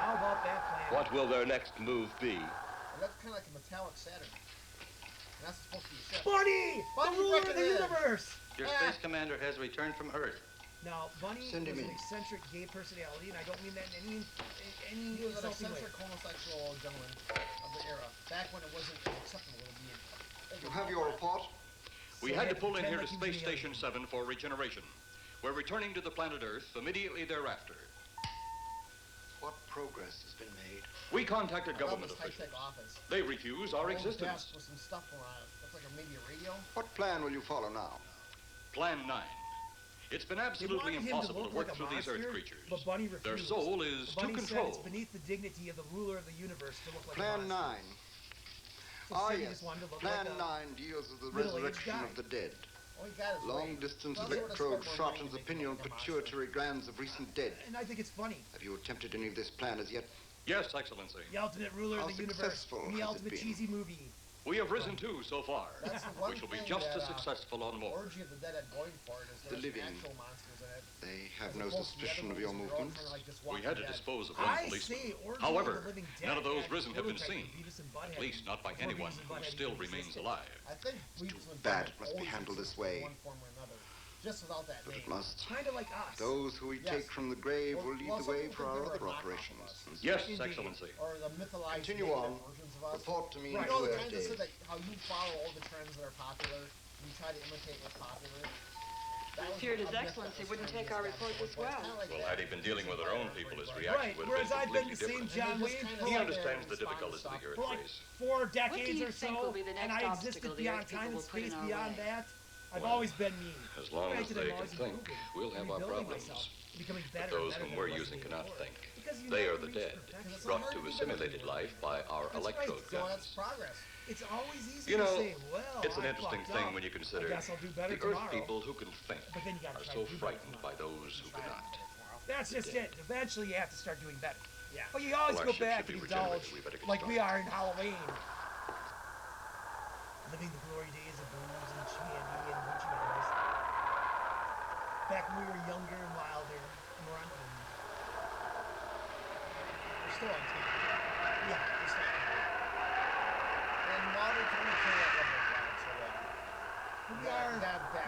How about that plan? What will their next move be? That's kind of like a metallic Saturn. And that's supposed to be a ship. Bunny! Bunny The ruler of the recommend. universe! Your space commander has returned from Earth. Now, Bunny Send was him an in. eccentric gay personality, and I don't mean that in any He was an insulting way. eccentric homosexual gentleman of the era, back when it wasn't acceptable to be You have your report? We So had to had pull in pretend here to like he was Space an alien. Station 7 for regeneration. We're returning to the planet Earth immediately thereafter. What progress has been made? We contacted I love government this officials. high-tech office. They refuse our Old existence. desk with some stuff on it. Looks like maybe a radio. What plan will you follow now? Plan 9. It's been They absolutely wanted him to impossible look to work like a through these Earth monster, creatures. But Bunny Their refused. soul is Bunny to said control. it's beneath the dignity of the ruler of the universe to look like a Plan monster. 9. So so Ah, sick he yes. just wanted to look Plan like 9 deals with the middle-aged resurrection guy. of the dead. Oh, he got his way. Long-distance Well, they would've electrode spent more money shortens to make opinion him like a monster. pituitary glands of recent dead. And I think it's funny. Have you attempted any of this plan as yet? Yes, Excellency. The ultimate ruler How of the universe. successful In the has it ultimate been? cheesy movie. We have risen too so far. That's the one We shall be thing just that, as successful on more. Orgy of the Dead had going for it is The there's living. actual monsters in it. They have As no opposed to the suspicion other of your movies where they're all movements. kinda like just We Walking had to Dead. dispose of one I policeman. say Orgy of the However, Living Dead none of those had risen have been prototype seen. of Beavis and Butthead At least not by before anyone Beavis and who Butthead still even remains existed. alive. I think Beavis and bad Butthead it must be always handled this existed way. in one form or another, just without that But name. it must. Kind of like us. Those who we Yes. take from the grave will lead the some way people for think our they were other a knockoff of operations. us. Yes, Indeed. Excellency. Or the mythologized Continue negative on. versions of us. Report to me You who know, the are kind of dead. said that how you follow all the trends that are popular and you try to imitate what's popular. That was Feared a His myth that Excellency was wouldn't kind of take our established reports as before. It's well. kinda like Well, that. had he been dealing with our own people, his Right, reaction would have whereas been I've been the completely same different. John And they Wayne just kinda for He sit like, there understands the and respond to difficulties of the stuff. Earth for like race. 4 What do decades you or think so, will be the next and I obstacle existed the beyond Earth people time and will put in space our beyond way? that. I've Well, always been me. As long as Granted, they I'm can always think, improving, we'll have our rebuilding problems. myself, becoming better But and those better whom than we're I was using the day cannot before. think. Because you They never are the reach dead, perfection. It's brought hard to do a that simulated anymore. life by our That's right. electrode So that's guns. progress. It's always easy You to know, say, well, it's an I interesting fucked thing up. when you consider I guess I'll do better the Earth tomorrow. people who can think But then you gotta are try so to do better frightened tomorrow. by those who cannot. That's just it. Eventually, you have to start doing better. Yeah. Well, you always Well, go our ship back should and be indulge regenerated. We better get like we started. are in Halloween. Living the glory days of booze and candy and hoochie bells. Back when we were younger and wilder and more unhinged. We're still on TV. Yeah, we're still on TV. And modern time can't let them down so well. We are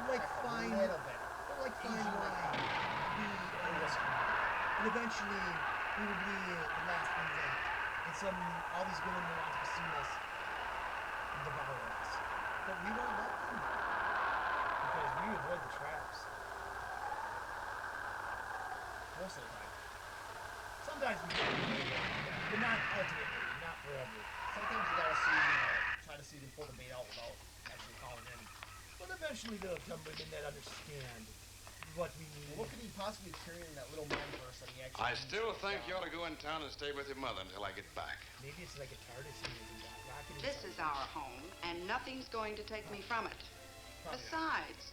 like fine, a little bit. we're like fine Easy wine. We and eventually we will be the last ones out. And all these women will want to pursue us and devour us. But we won't let them. Because we avoid the traps. Most of the time. Sometimes we do, but not ultimately, not forever. Sometimes you gotta see, try to see them pull the bait out without actually calling in. But eventually there'll come women that understand what we need. Well, what could he possibly carry in that little man purse that he actually I needs still to think get you ought to go in town and stay with your mother until I get back. Maybe it's like a TARDIS he got rocking This is our home, and nothing's going to take me from it. Besides,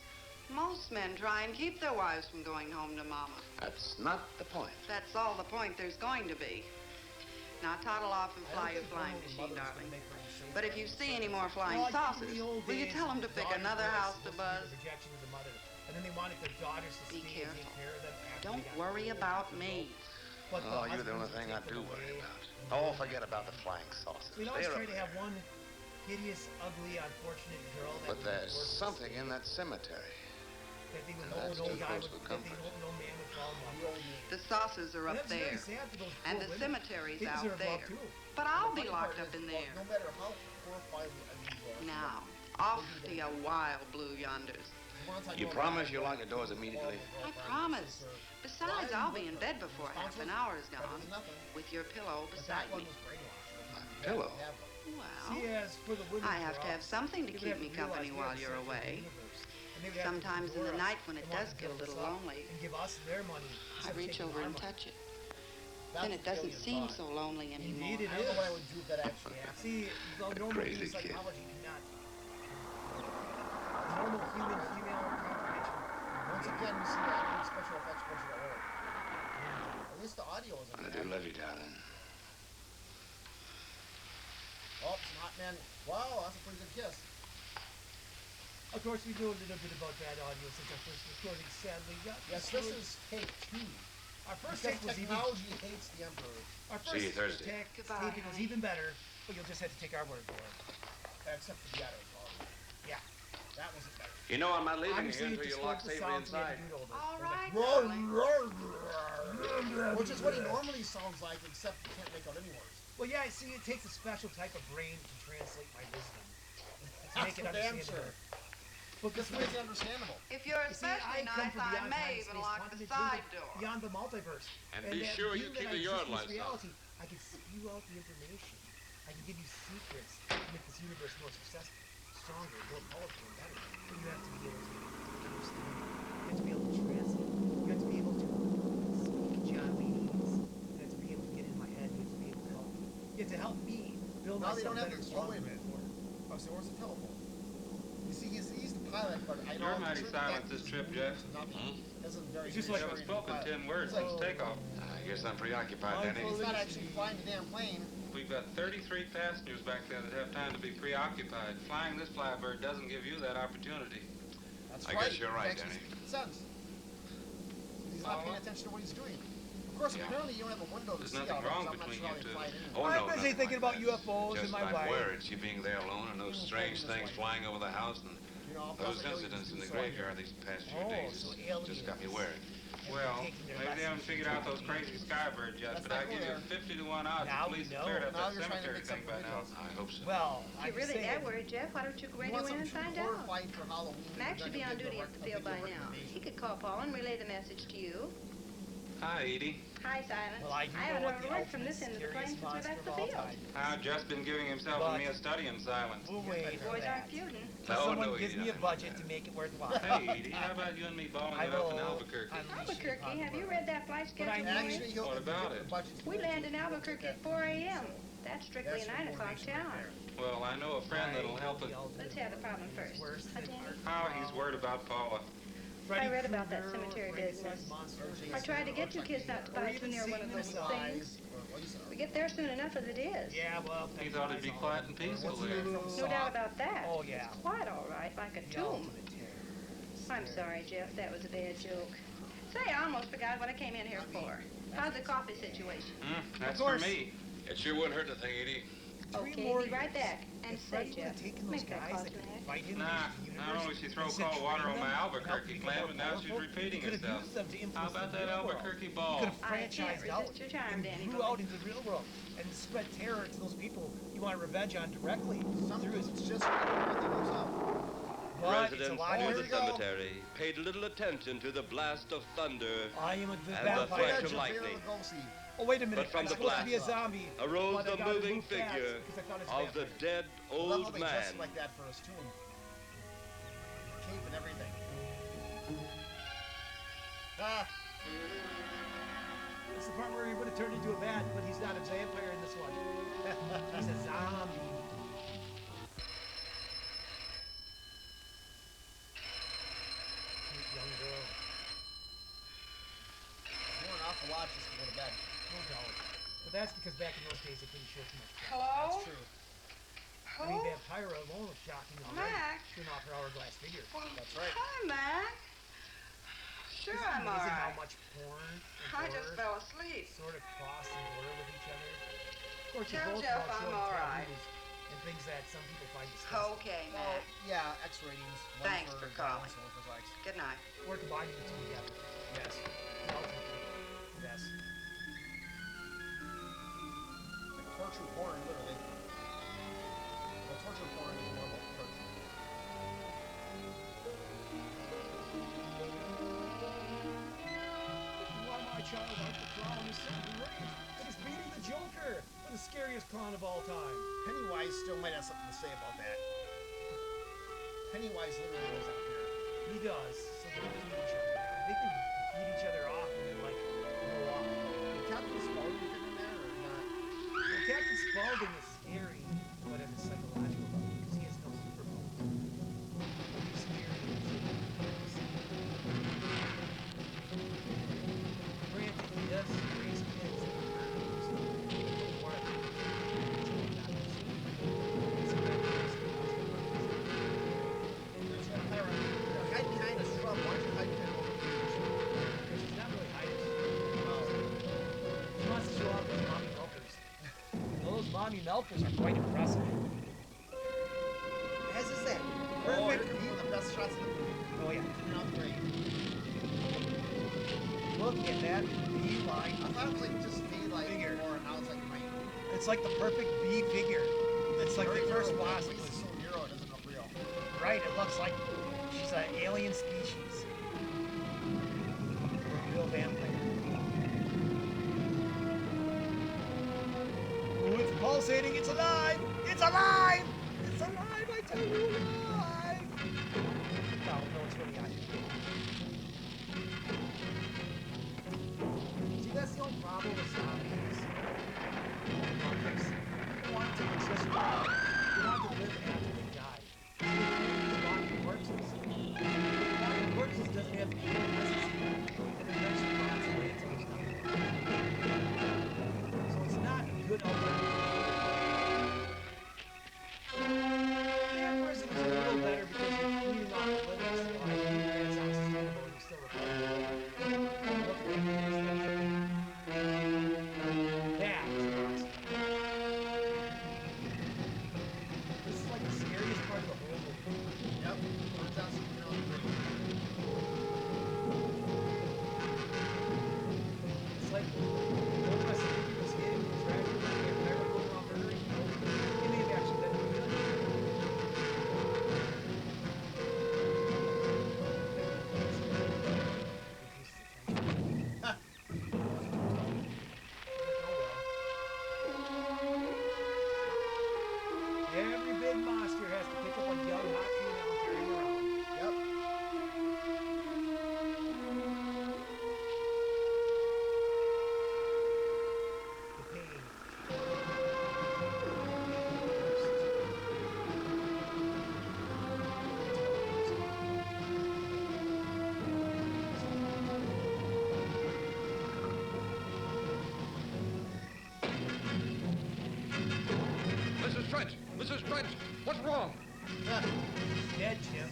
most men try and keep their wives from going home to Mama. That's not the point. That's all the point there's going to be. Now toddle off and fly your flying machine, darling. But if you see any more flying saucers, will you tell them to pick another house to buzz? Rejection of the mother. And then they wanted their daughters to Be stay and take careful. care of them after Don't they got worry old. about me. But Oh, you're the only husbands thing I take do them worry away. about. Oh, forget about the flying saucers. We'd always They're try up to have there. one hideous, ugly, unfortunate girl that But would there's work something in that cemetery. that they would and hope that's no too guy close would, for that they comfort. hope no man would fall in love with. The saucers are And up that's very there, sad for those and poor the women. cemetery's They out deserve love, there. too. But I'll The be funny part locked up is, in there. No matter how horrified you are. Now, off to your wild blue yonders. You promise you'll lock your doors immediately? I promise. Besides, I'll be in bed before half an hour is gone, with your pillow beside me. My pillow? See, Well, as for the women I have to have something to they would keep have me to realize company we while have you're sex with the away. universe. And they would have to Sometimes in adore the us night when it and want does to get a build us little up lonely, and give us their money I instead of reach taking over our and money. touch it. Then it doesn't seem so lonely anymore. Indeed it I don't know is. what I would do if that actually happened. See, the normal crazy human kid. psychology cannot. The normal human female comprehension. Once again, we see that new special effects bunch at work. At least the audio isn't I bad. do love you, darling. Oh, some hot man. Wow, that's a pretty good kiss. Of course, we know a little bit about bad audio since our first recording sadly got Yes, this is take 2. Our first Because take was even. technology hates the Emperor. Our See you first Thursday. taping was even better, but you'll just have to take our word for it. Except for the other quality. Yeah. That wasn't better. You know I'm not leaving Obviously, here it until you distorts lock the safely sounds we had inside. to do it over. All It was right, like, darling. Which is what he normally sounds like, except you can't make out any words. well, yeah, see, it takes a special type of brain to translate my wisdom. To make it For damn understandable. sure. But This makes it understandable. If you're You see, I especially come nice, from I beyond may time, even space, lock quantum the infinity, side door. beyond the multiverse. And be that sure being you that keep I the exist yard in this lights on. reality, I can spew out the information. I can give you secrets to make this universe more successful, stronger, more powerful, and better. But you have to be able to understand. You have to be able to translate. You have to be able to speak Jonwayneese. You have to be able to get in my head. You have to be able to help me. You have to help me build Now they myself don't have better, the stronger. Jonwayne anymore. Oh, so where's the telephone? You see, he's the pilot, but I know... You're mighty silent this trip, Jeff. Isn't very You haven't spoken 10 words since takeoff. I guess I'm preoccupied, Danny. He's not actually flying the damn plane. We've got 33 passengers back there that have time to be preoccupied. Flying this flybird doesn't give you that opportunity. That's I guess you're right, Danny. Sense. He's not paying attention to what he's doing. Of course, apparently you don't have a window to see out of. There's nothing wrong between you two. Oh, no, I'm busy thinking about UFOs and my wife. I'm worried, she being there alone and those strange things flying over the house and those incidents in the graveyard these past few days just got me worried. Well, maybe they haven't figured out those crazy skybirds yet, but I give you 50 to 1 odds the police have cleared up that cemetery thing by now. I hope so. Well, if you're really that worried, Jeff, why don't you go anywhere and find out? Max should be on duty at the field by now. He could call Paul and relay the message to you. Hi, Edie. Hi, Silence. Well, I haven't heard a word from this end of the plane since we left the field. I've just been giving himself and me a study in silence. We'll wait. Boys aren't feuding. Someone gives me a budget to make it worthwhile. Hey, Edie, how about you and me balling it up in Albuquerque? Albuquerque? Have you read that flight schedule? What about it? We land in Albuquerque at 4 a.m. That's strictly a 9 o'clock town. Well, I know a friend that'll help us. Let's have the problem first. How he's worried about Paula. I read about that cemetery business. I tried to get you kids not to buy too near one of those things. We get there soon enough as it is. Yeah, well... He thought it'd be quiet and peaceful there. No doubt about that. Oh, yeah. It's quite all right, like a tomb. I'm sorry, Jeff. That was a bad joke. Say, I almost forgot what I came in here for. How's the coffee situation? That's for me. It sure wouldn't hurt to think, Edie. Okay, be right back. And say, Jeff, make that coffee, Nah, not only she throw cold water on my Albuquerque plan, but now she's repeating herself. How about that Albuquerque ball? You could have franchised out your charm, Danny. grew out into the real world and spread terror to those people you want revenge on directly. Sometimes it's just everything goes out. Residents near the cemetery paid little attention to the blast of thunder and the flash of lightning. Oh, wait a minute. But from the blast blast be a zombie, arose the moving figure of the dead old man. Like that for us too. Cape and everything. That's the part where he would have turned into a bat, but he's not a vampire in this one. He's a zombie. Cute young girl. You're an awful lot just to go to bed. But that's because back in those days they couldn't show too much. Hello? That's true. I mean, Vampira alone was shocking already. Mac? Showing off her hourglass figure. That's right. Hi, Mac. Sure, I'm all amazing right. how much porn and I just fell asleep. sort of cross and blur with each other. Of course, Tell both Jeff about I'm showing all right. tattoos and things that some people find disgusting. Okay, Well, Mac. yeah, X ratings. Thanks for calling. Likes. Good night. We're combining the two together. Yes. Ultimately. Yes. Torture porn, literally. Well, torture porn is more about torture. Why my child out the clown is so great? It is beating the Joker, the scariest clown of all time. Pennywise still might have something to say about that. Pennywise literally goes out here. He does. So they can feed each other. They can feed each other off and then, like, go off. Did Captain Spaulding fit in there or not? Well, Captain Spaulding is scary, but in a psychological level, because he has no superpower. He's scary. Granted, he does raise kids and murders. Or I think Hide behind a shrub. Why don't you hide behind all the trees? because he's not really hiding. He wants to show off his mommy milkers. Those mommy milkers are quite impressive. As I said, perfect. One of the best shots in the movie. Oh yeah. Turned out great. Look at that B line. I thought it was like just daylight Figure. before, and now it's like rain. It's like the perfect B figure. It's like the first wasp. At least it's so Euro, it doesn't look real. Right, it looks like she's an alien species. Or a real vampire. Ooh, it's pulsating, it's alive! It's alive! It's alive, I tell you, it's alive! No, it's really alive. See, that's the only problem with zombies. They want to exist. They want to live after they What? What's wrong? Dead, Jim.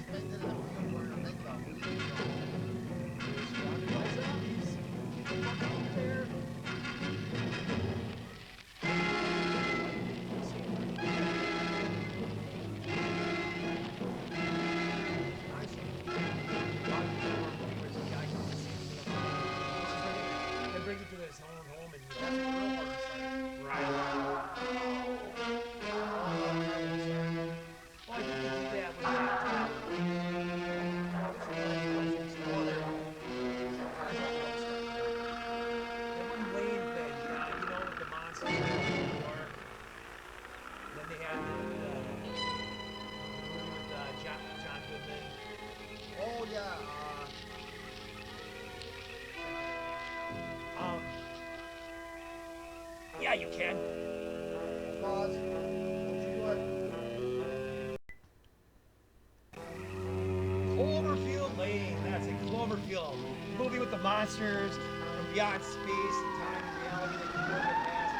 Brings it to his home and that's what the real horror started. Right. Well, I think they did that with one Lane thing, you know, with the monsters before. Then they had the movie with John Goodman. Oh, yeah. Yeah, you can. Pause. Cloverfield Lane. That's it. Cloverfield. Movie with the monsters from beyond space and time and reality that can go in the past.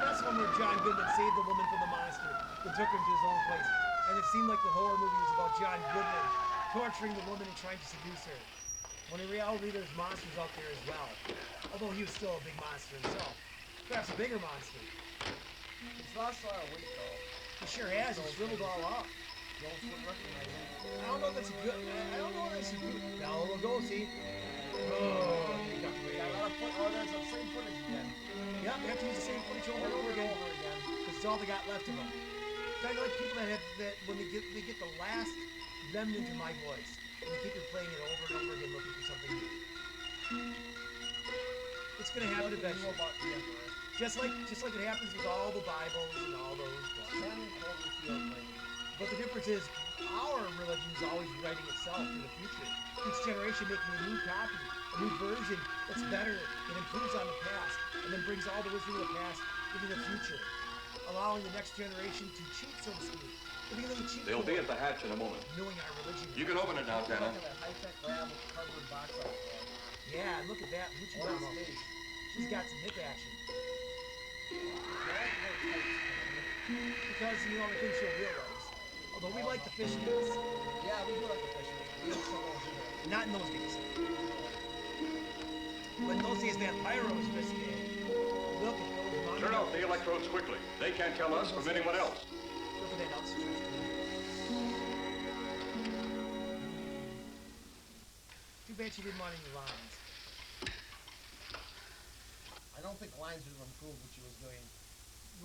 That's one where John Goodman saved the woman from the monster that took him to his own place. And it seemed like the horror movie was about John Goodman torturing the woman and trying to seduce her. When in reality, there's monsters out there as well. Although he was still a big monster himself. Perhaps a bigger monster. It's lost a lot of weight, though. He sure has. He shriveled all up. You almost wouldn't recognize him. I don't know if that's a good. I don't know if that's a good. Bela Lugosi. Oh, he got away. Oh, there's the same footage again. Yep, they have to use the same footage over and over again. Because it's all they got left of them. Kind of like people that when they get the last remnant of my voice, and they keep replaying it over and over again, looking for something new. It's gonna happen eventually. Just like it happens with all the Bibles and all those books. But the difference is, our religion is always writing itself in the future. Each generation making a new copy, a new version that's better, that improves on the past, and then brings all the wisdom of the past into the future, allowing the next generation to cheat, so to speak. They'll be at the hatch in a moment. Knowing our religion. You can open it now, Tanner. Yeah, look at that. She's got some hip action. Because, you know, I think she'll realize. Although we like the fish days. Yeah, we do like the fish days. Not in those days. When in those days they had pyros risky. Look at those monsters. Turn off the electrodes quickly. They can't tell us from anyone else. Look at that else. Too bad she didn't want any lines. I don't think lines would have improved what she was doing.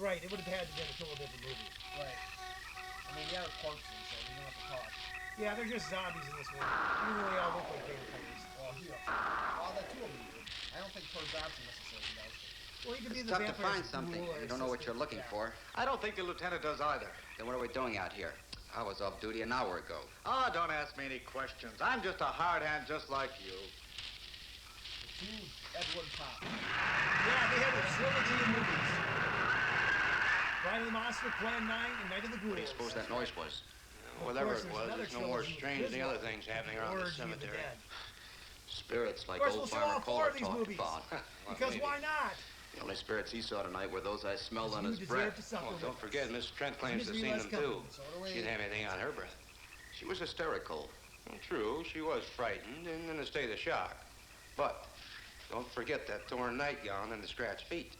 Right, it would have had to be a total different movie. Right. I mean, yeah, they're corpses, so you don't have to talk. Yeah, they're just zombies in this one. Even though they all look like vampires. Well, that too will be good. I don't think Tor Johnson necessarily does. Well, he could be It's the tough to vampire find something. You don't know what you're looking for. I don't think the lieutenant does either. Then what are we doing out here? I was off duty an hour ago. Ah, don't ask me any questions. I'm just a hard hand just like you. Edward Pop. Yeah, they have a trilogy of movies. Bride of the Monster, Plan 9, and Night of the Ghouls. What do you suppose that noise was? Whatever it was, it's no more strange than the other things happening around the cemetery. Spirits like of course, old we'll show all Farmer 4 Kohler of these talked movies. about. Because why not? The only spirits he saw tonight were those I smelled on his You breath. deserve to suffer Well, with don't forget, Miss Trent claims to have Misery seen less them too. company. So do we. She didn't have anything on her breath. She was hysterical. Well, true, she was frightened and in a state of shock. But don't forget that torn nightgown and the scratched feet.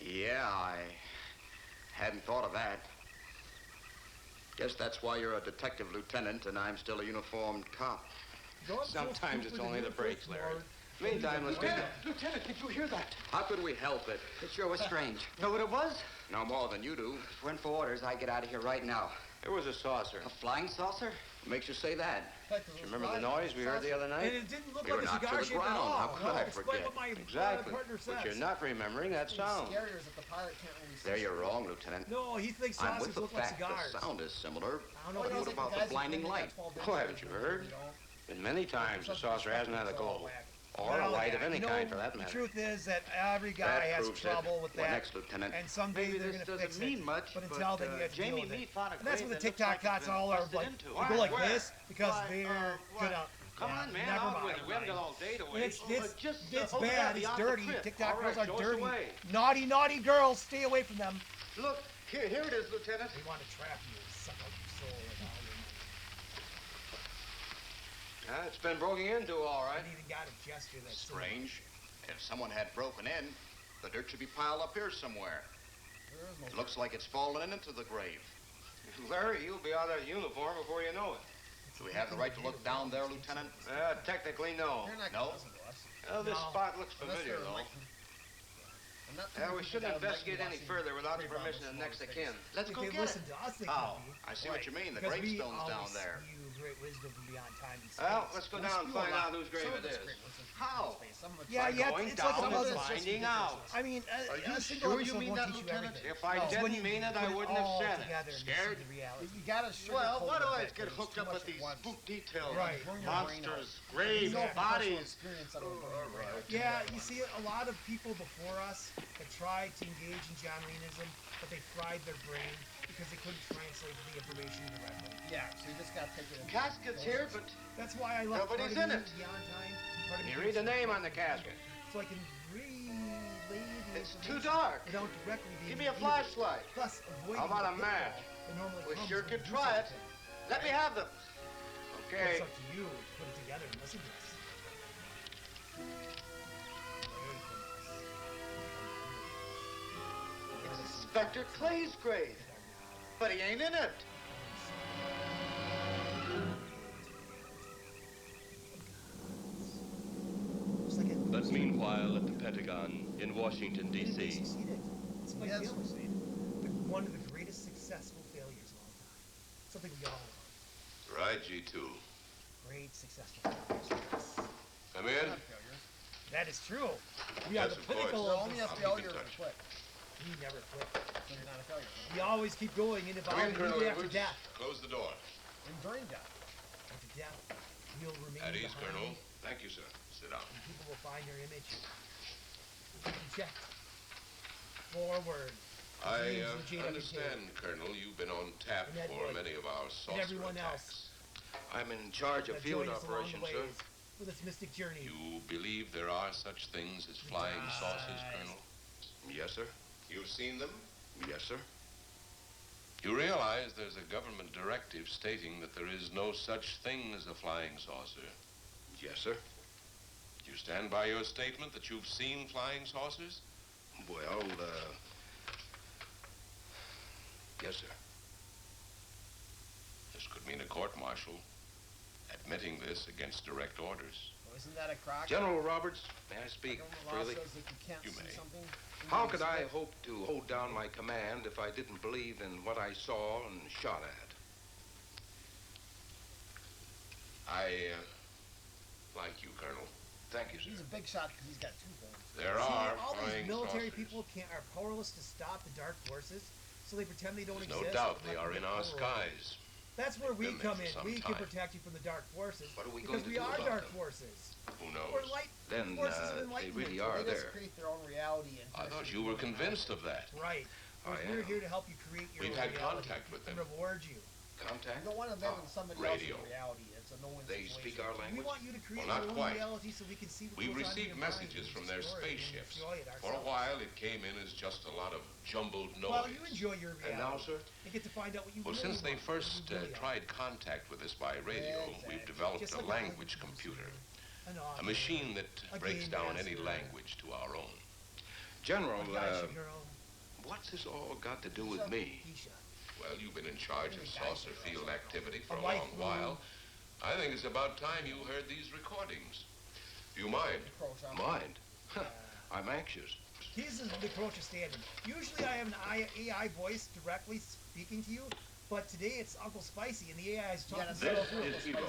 Yeah, I hadn't thought of that. Guess that's why you're a detective lieutenant and I'm still a uniformed cop. Sometimes it's only the brakes, Larry. Meantime, let's get... Lieutenant, did you hear that? How could we help it? It sure was strange. Know what it was? No more than you do. Went for orders. I get out of here right now. It was a saucer. A flying saucer? What makes you say that? Do you remember the noise we heard the other night? And it didn't look You were like a knocked cigar to the shape at ground. all. How could I Explain forget? what my Exactly. partner says. But you're not remembering that sound. What's scarier is that the pilot can't really see. There you're wrong, Lieutenant. No, he thinks I'm saucers with the look like fact cigars. the sound is similar. I don't know But what what about the blinding light? Oh, haven't you heard? Been many times the saucer hasn't had a glow. Or a Well, light of yeah, any you know, kind, for that The matter. truth is that every guy That has proves trouble it. with What that. next, Lieutenant? And someday Maybe they're this going to fix doesn't mean it. much, But until then, you have to deal Jamie with Meade it. found a And that's grave what the that looks like TikTok it's thoughts been all are busted like. into. They go like Where? this because Why, they're why? good up. Come on, man, out with it. We haven't got all day to wait. It's bad. It's dirty. TikTok girls are dirty. Naughty, naughty girls. Stay away from them. Look, here it is, Lieutenant. They want to trap you, suck out your soul and all your money. It's been broken into, all right. They even got a gesture that's strange. If someone had broken in, the dirt should be piled up here somewhere. It looks like it's fallen into the grave. Larry, you'll be out of uniform before you know it. Do we have the right to look down there, Lieutenant? Technically, no. No? Well, this spot looks familiar, though. We shouldn't investigate any further without the permission of next of kin. Let's go get it. Oh, I see what you mean. The gravestone's down there. Great wisdom from beyond time and space. Well, let's go down and find out whose grave it is. How? Yeah, going down and finding out. I mean, are you sure you mean that, Lieutenant? If I didn't mean it, I wouldn't have said it. Scared? You gotta well, why do I get hooked up with these spook details? Right. Monsters, graves, bodies. Yeah, you see, a lot of people before us have tried to engage in Jonwayneism, but they fried their brain because they couldn't translate the information directly. Yeah, so you just gotta take it. Casket's here, but that's why I left. Nobody's in it. Beyond time. You read the name on the casket. So I can relay the It's too dark. Without directly being Give me a flashlight. Plus, how about a match? We sure could try it. Let me have them. Okay. It's up to you to put it together and listen to us. Inspector Clay's grave. But he ain't in it. But meanwhile, at the Pentagon in Washington, D.C. It's my failure. One of the greatest successful failures of all time. Something we all love. Right, G2. Great successful failures. Come in. That is true. We are the pinnacle of only a failure to quit. We never quit. So you're not a failure. We always keep going and evolving even after death. Close the door. And during death. After death, we'll remain At ease, behind. Colonel. Thank you, sir. Sit down. And people will find their image. Check. Forward. I understand, Colonel, you've been on tap for many of our saucer everyone attacks. I'm in charge of field operations, sir. With its mystic journey. You believe there are such things as flying saucers, Colonel? Yes, sir. You've seen them? Yes, sir. You realize there's a government directive stating that there is no such thing as a flying saucer? Yes, sir. You stand by your statement that you've seen flying saucers? Well, yes, sir. This could mean a court-martial, admitting this against direct orders. Well, isn't that a crock? General Roberts, may I speak freely? You may. How could I hope to hold down my command if I didn't believe in what I saw and shot at? I like you, Colonel. Thank you, sir. He's a big shot because he's got two guns. There are all these military saucers. people are powerless to stop the dark forces, so they pretend they don't There's exist. no doubt they are in our skies. That's where we Been there come for in. some We can time. protect you from the dark forces. What are we because going to we do are about dark them? forces. Who knows? We're light Then forces of they enlightenment. really are They just there. create their own reality. And I thought you were convinced of that. Right. I We're am. here to help you create your We've own had reality contact with and them. reward you. Contact? You don't want to live in somebody radio. else's reality. It's a no-win They situation. speak our We language? want you to create Well, not your own quite. reality so we can see what We goes on in received your mind messages and from their explore it and spaceships. enjoy it For a ourselves. while, it came in as just a lot of jumbled noise. Well, you enjoy your reality. And now, sir? And get to find out what you Well, really since they want, first what you really tried contact with us by radio, we've developed Just a like language computer. An A author, machine that a breaks game down any master, language to our own. General, a gotcha girl, what's this all got to do with me? Keisha. Well, you've been in charge of saucer field activity for a life long while. I think it's about time you heard these recordings. Do you mind? Mind? I'm anxious. He's the approach of standard. Usually I have an AI voice directly speaking to you, but today it's Uncle Spicy and the AI is talking This is Eagle,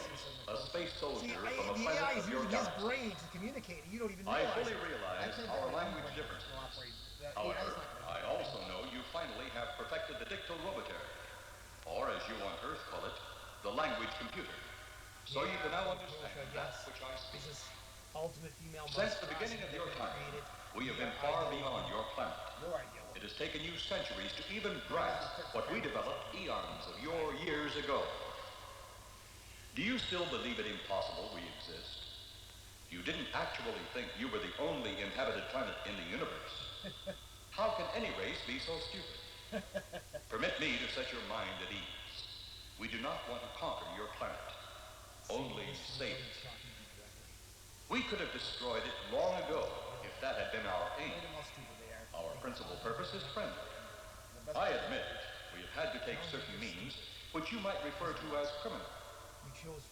a space soldier See, from a the AI planet is of your using his galaxy. brain to communicate and you don't even I realize fully it. realize our language differences. However, I also know you finally have perfected the dictoroboter, or as you on Earth call it, the language computer. So you can now understand that which I speak. This is ultimate female Since the beginning of your time, we have been far beyond your planet. It has taken you centuries to even grasp what we developed eons of your years ago. Do you still believe it impossible we exist? You didn't actually think you were the only inhabited planet in the universe. How can any race be so stupid? Permit me to set your mind at ease. We do not want to conquer your planet, only save it. We could have destroyed it long ago if that had been our aim. Our principal purpose is friendly. I admit we have had to take certain means which you might refer to as criminal.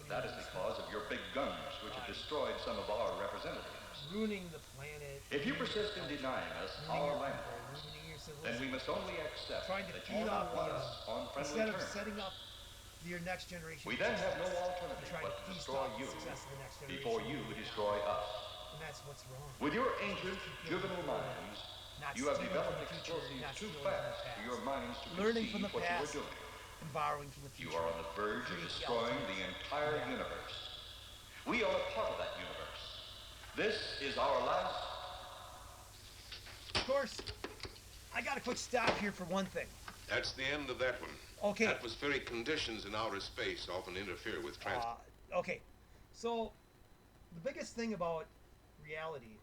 But that is because of your big guns, which have destroyed some of our representatives. Ruining the planet. If you persist in denying us our landforms, then we must only accept that you not want us on friendly instead of terms. setting up your next generation. We then have no alternative but to destroy you before you destroy us. And that's what's wrong. With your ancient, juvenile minds, you have developed explosives too fast for your minds to conceive what you are doing. And borrowing from the future. You are on the verge of destroying the entire universe. We are a part of that universe. This is our last... Of course, I got a quick stop here for one thing. That's the end of that one. Okay. Atmospheric conditions in outer space often interfere with transport. Okay. So, the biggest thing about reality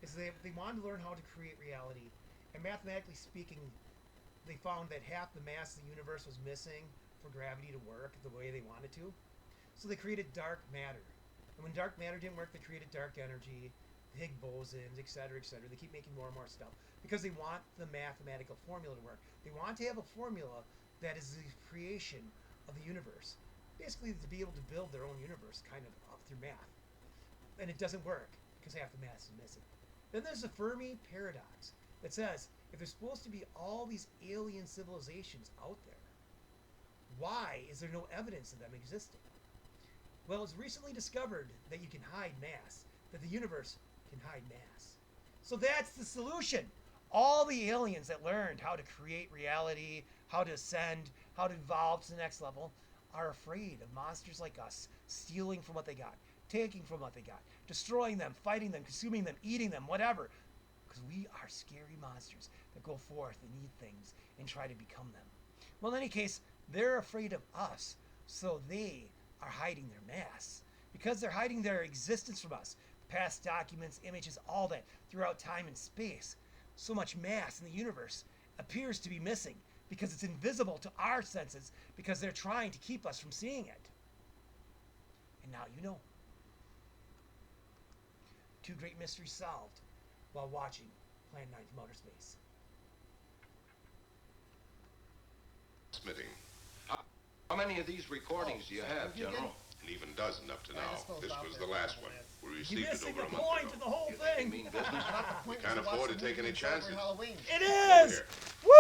is they wanted to learn how to create reality. And mathematically speaking, they found that half the mass of the universe was missing for gravity to work the way they wanted to. So they created dark matter. And when dark matter didn't work, they created dark energy, Higgs bosons, etc., etc. They keep making more and more stuff because they want the mathematical formula to work. They want to have a formula that is the creation of the universe. Basically, to be able to build their own universe kind of up through math. And it doesn't work because half the mass is missing. Then there's the Fermi paradox that says, if there's supposed to be all these alien civilizations out there, why is there no evidence of them existing? Well, it's recently discovered that you can hide mass, that the universe can hide mass. So that's the solution. All the aliens that learned how to create reality, how to ascend, how to evolve to the next level, are afraid of monsters like us stealing from what they got, taking from what they got, destroying them, fighting them, consuming them, eating them, whatever. Because we are scary monsters that go forth and eat things and try to become them. Well, in any case, they're afraid of us, so they are hiding their mass. Because they're hiding their existence from us, past documents, images, all that, throughout time and space, so much mass in the universe appears to be missing because it's invisible to our senses because they're trying to keep us from seeing it. And now you know. Two great mysteries solved while watching Plan 9 from Outer Space. Transmitting. How many of these recordings do you have, General? An even dozen up to now. This was the last one. We received it over a month point ago. to the whole thing. We can't afford to take any chances. It is! Woo!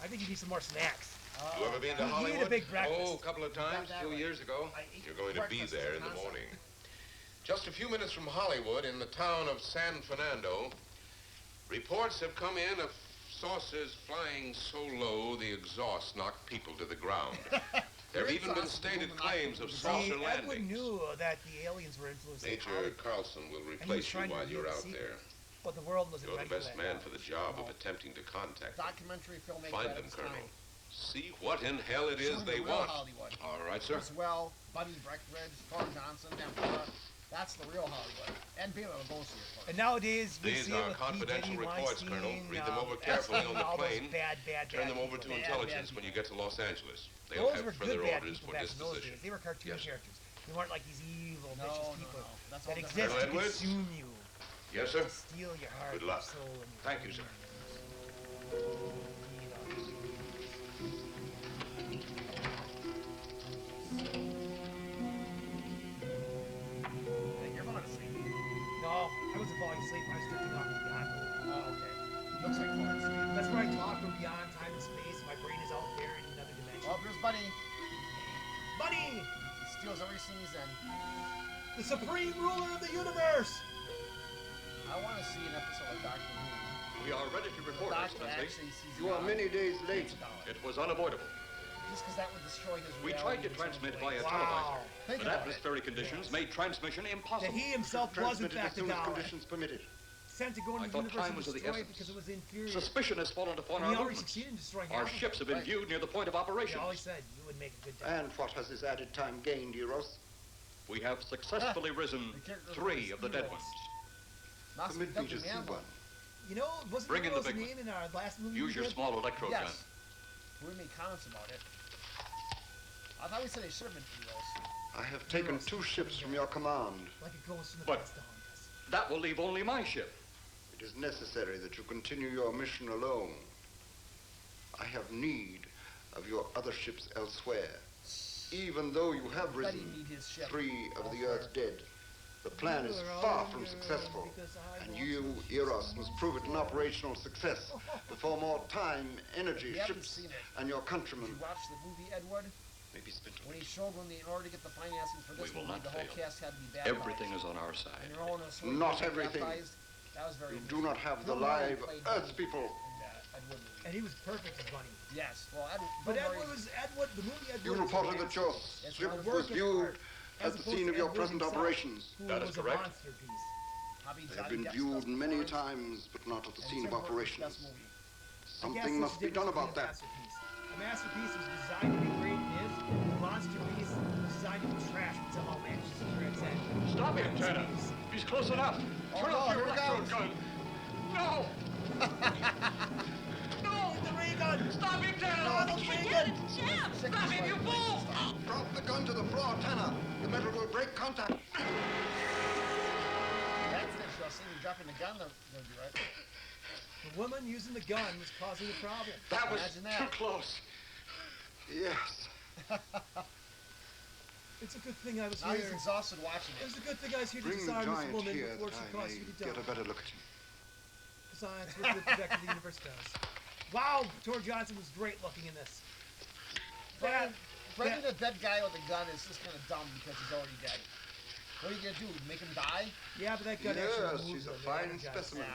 I think you need some more snacks. You ever been to Hollywood? You need a big breakfast. Oh, a couple of times, a few years ago. You're going to be there in the morning. Just a few minutes from Hollywood, in the town of San Fernando, reports have come in of saucers flying so low the exhaust knocked people to the ground. There have even been stated claims of saucer landings. Edwin knew that the aliens were influencing Major Carlson will replace you while you're out there. But the world wasn't You're ready the best for that. man for the job of attempting to contact them. Documentary filmmaker. Find them, Colonel. See what in hell it is they want. Hollywood. All right, sir. Well, Buddy Breckenridge, Thor Johnson, Tempura. That's the real Hollywood. And Bela Lugosi, of course. And nowadays, we These see are with confidential P. reports, Weinstein, Colonel. Read them over carefully on the all those plane. Turn them over to intelligence when you get to Los Angeles. They'll Those have were further good bad orders people for back in those disposition. days. They were cartoon characters. They weren't like these evil, No, vicious no, people no. That's that all exist to Colonel Edwards? consume you. Yes, sir. To steal your heart, Good luck. your soul, and your Thank you, sir. Hey, you're falling asleep. No, I wasn't falling asleep. I was drifting off to beyond. Oh, okay. Looks like falling asleep. That's where I talk from beyond time and space. My brain is out there in another dimension. Oh, here's Buddy. Buddy! He steals everything he's in. The supreme ruler of the universe! I want to see an episode of Doctor Who. We are ready to report, Doctor Excellency. actually sees You are many days late. It was unavoidable. Just because that would destroy his We tried to transmit via Wow. televisor, Think but about atmospheric conditions made transmission impossible. That he himself was in fact the as soon as God. conditions permitted. sent to go into the universe and destroy it because it was inferior. Suspicion has fallen upon our movements. Succeeded in destroying our ships have been viewed near the point of operations. He always said you would make a good day. And what has this added time gained, Eros? We have successfully risen 3 of the dead ones. Permit me to see one. You know, wasn't Bring in the big name in our last movie? Use your small electrode gun. We made comments about it. I thought we said they should have been Eros. I have taken 2 ships from your command. Like a ghost in the But past to haunt us. that will leave only my ship. It is necessary that you continue your mission alone. I have need of your other ships elsewhere. Even though you have risen 3 of the Earth's dead, the plan is far from successful, and you, Eros, must prove it an operational success before more time, energy, ships, and your countrymen. Did you watch the movie, Edward? Maybe spent when he showed when in order to get the financing for this movie, the whole cast had to be baptized. Everything is on our side. And they're all in a Not everything. That was very you do not have the live Earth people. And he was perfect as Bunny. Yes. Well, but Edward, the movie Edward. You reported that your ship was viewed at the scene of your present operations. That is correct. They have been viewed many times, but not at the scene of operations. Something must be done about that. A masterpiece was designed to be great and is. A monster piece was designed to be trash, but somehow manages to transcend. Stop him, Lieutenant. He's close enough. Turn off your electrode gun. No! No, the ray gun! Stop him, Tanner! No, the ray gun! Stop him, you fool! Drop the gun to the floor, Tanner. The metal will break contact. That's it. See me dropping the gun, they'll be right. The woman using the gun was causing the problem. That was too close. Yes. It's a good thing I was now here. He's exhausted watching it. It's a good thing I was here to Bring disarm this woman here before she caused you to die. Get a better look at him. Besides, what the protector of the universe does. Wow, Tor Johnson was great looking in this. Bringing a dead guy with a gun is just kind of dumb because he's already dead. What are you gonna do? Make him die? Yeah, but that gun actually moves. Yes, he's a fine specimen.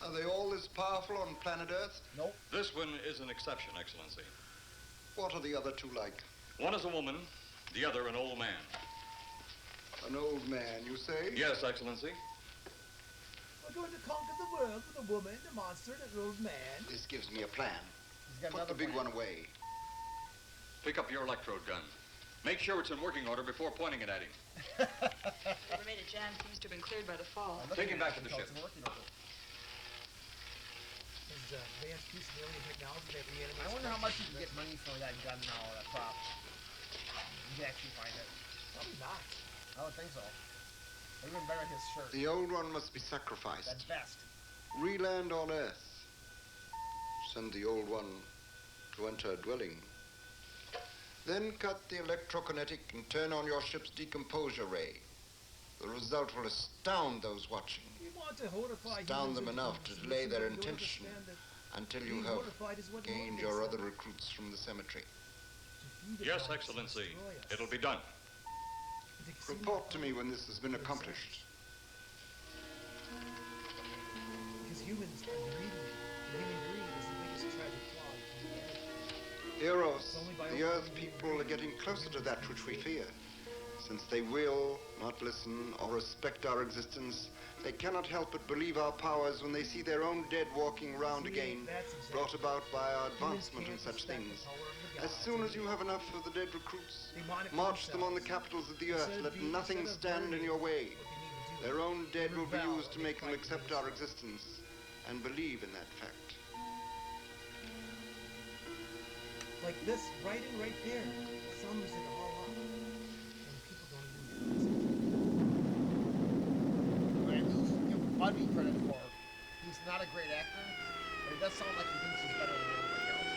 Are they all as powerful on planet Earth? Nope. This one is an exception, Excellency. What are the other 2 like? One is a woman, the other an old man. An old man, you say? Yes, Excellency. We're going to conquer the world with a woman, a monster, and an old man. This gives me a plan. He's got Put the big one away. Pick up your electrode gun. Make sure it's in working order before pointing it at him. Whoever made a jam seems to have been cleared by the fall. Take him back to the ship. His advanced piece of alien technology that reanimates. I wonder how much you can get money for that gun now, or that prop. You can actually find it. Probably not. I would think so. Even better his shirt. The old one must be sacrificed. At best. Reland on Earth. Send the old one to enter a dwelling. Then cut the electrokinetic and turn on your ship's decomposure ray. The result will astound those watching. Astound them enough to delay their intention until you have gained your other recruits from the cemetery. Yes, Excellency. It'll be done. Report to me when this has been accomplished. Because humans are greedy. Human greed is the biggest tragic flaw in humanity. Eros, the Earth people are getting closer to that which we fear. Since they will not listen or respect our existence, they cannot help but believe our powers when they see their own dead walking around again, brought about by our advancement in such things. As soon as you have enough of the dead recruits, march them on the capitals of the Earth. Let nothing stand in your way. Their own dead will be used to make them accept our existence and believe in that fact. Like this writing right there sums it all up. And people don't even realize it. I do give Buddy credit for he's not a great actor, but he does sound like he thinks he's better than everybody else.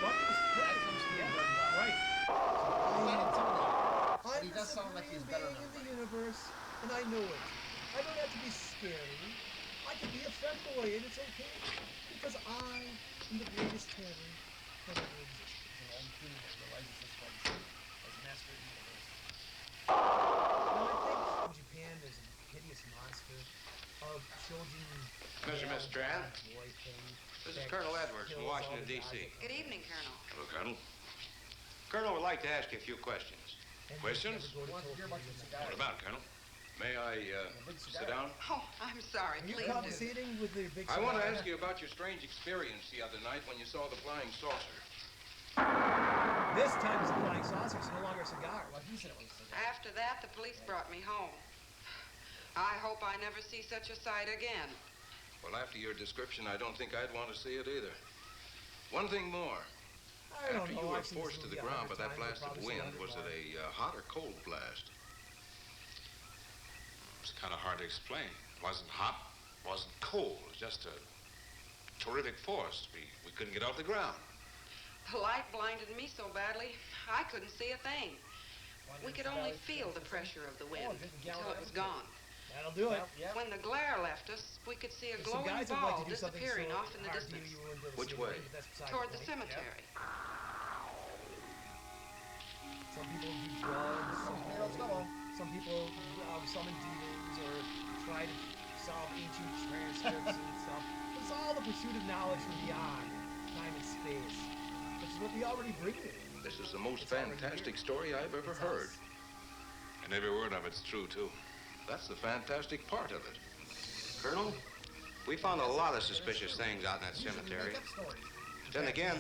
Buddy was that comes through very well. Right. He's not intimidating, but he does sound like he's better than everybody. In the universe, and I know it. I don't have to be scary. I can be a femboy, and it's okay. Because I am the greatest terror that ever existed. Now, I think in Japan there's a hideous monster of children. Mr. Strand, this is Colonel Edwards from Washington, D.C. Good evening, Colonel. Hello, Colonel. Colonel would like to ask you a few questions. Questions? What about, Colonel? May I sit down? Oh, I'm sorry. Are you Please. conversating with the big I cigar? want to ask you about your strange experience the other night when you saw the flying saucer. This time it's a flying saucer. It's no longer a cigar. Well, he said it was a cigar. After that, the police brought me home. I hope I never see such a sight again. Well, after your description, I don't think I'd want to see it either. One thing more. After you were forced to the ground by that blast of wind, was it a hot or cold blast? It's kind of hard to explain. It wasn't hot, wasn't cold. It was just a terrific force. We couldn't get off the ground. The light blinded me so badly, I couldn't see a thing. We could only feel the pressure of the wind until it was gone. That'll do it. When the glare left us, we could see a glowing ball disappearing off in the distance. Which way? Toward the cemetery. Some people do drugs. Some people summon demons or try to solve ancient transcripts and stuff. It's all the pursuit of knowledge from beyond time and space, which is what we already bring you. This is the most fantastic story I've ever heard. And every word of it's true, too. That's the fantastic part of it. Colonel, we found a lot of suspicious things out in that cemetery. Then again,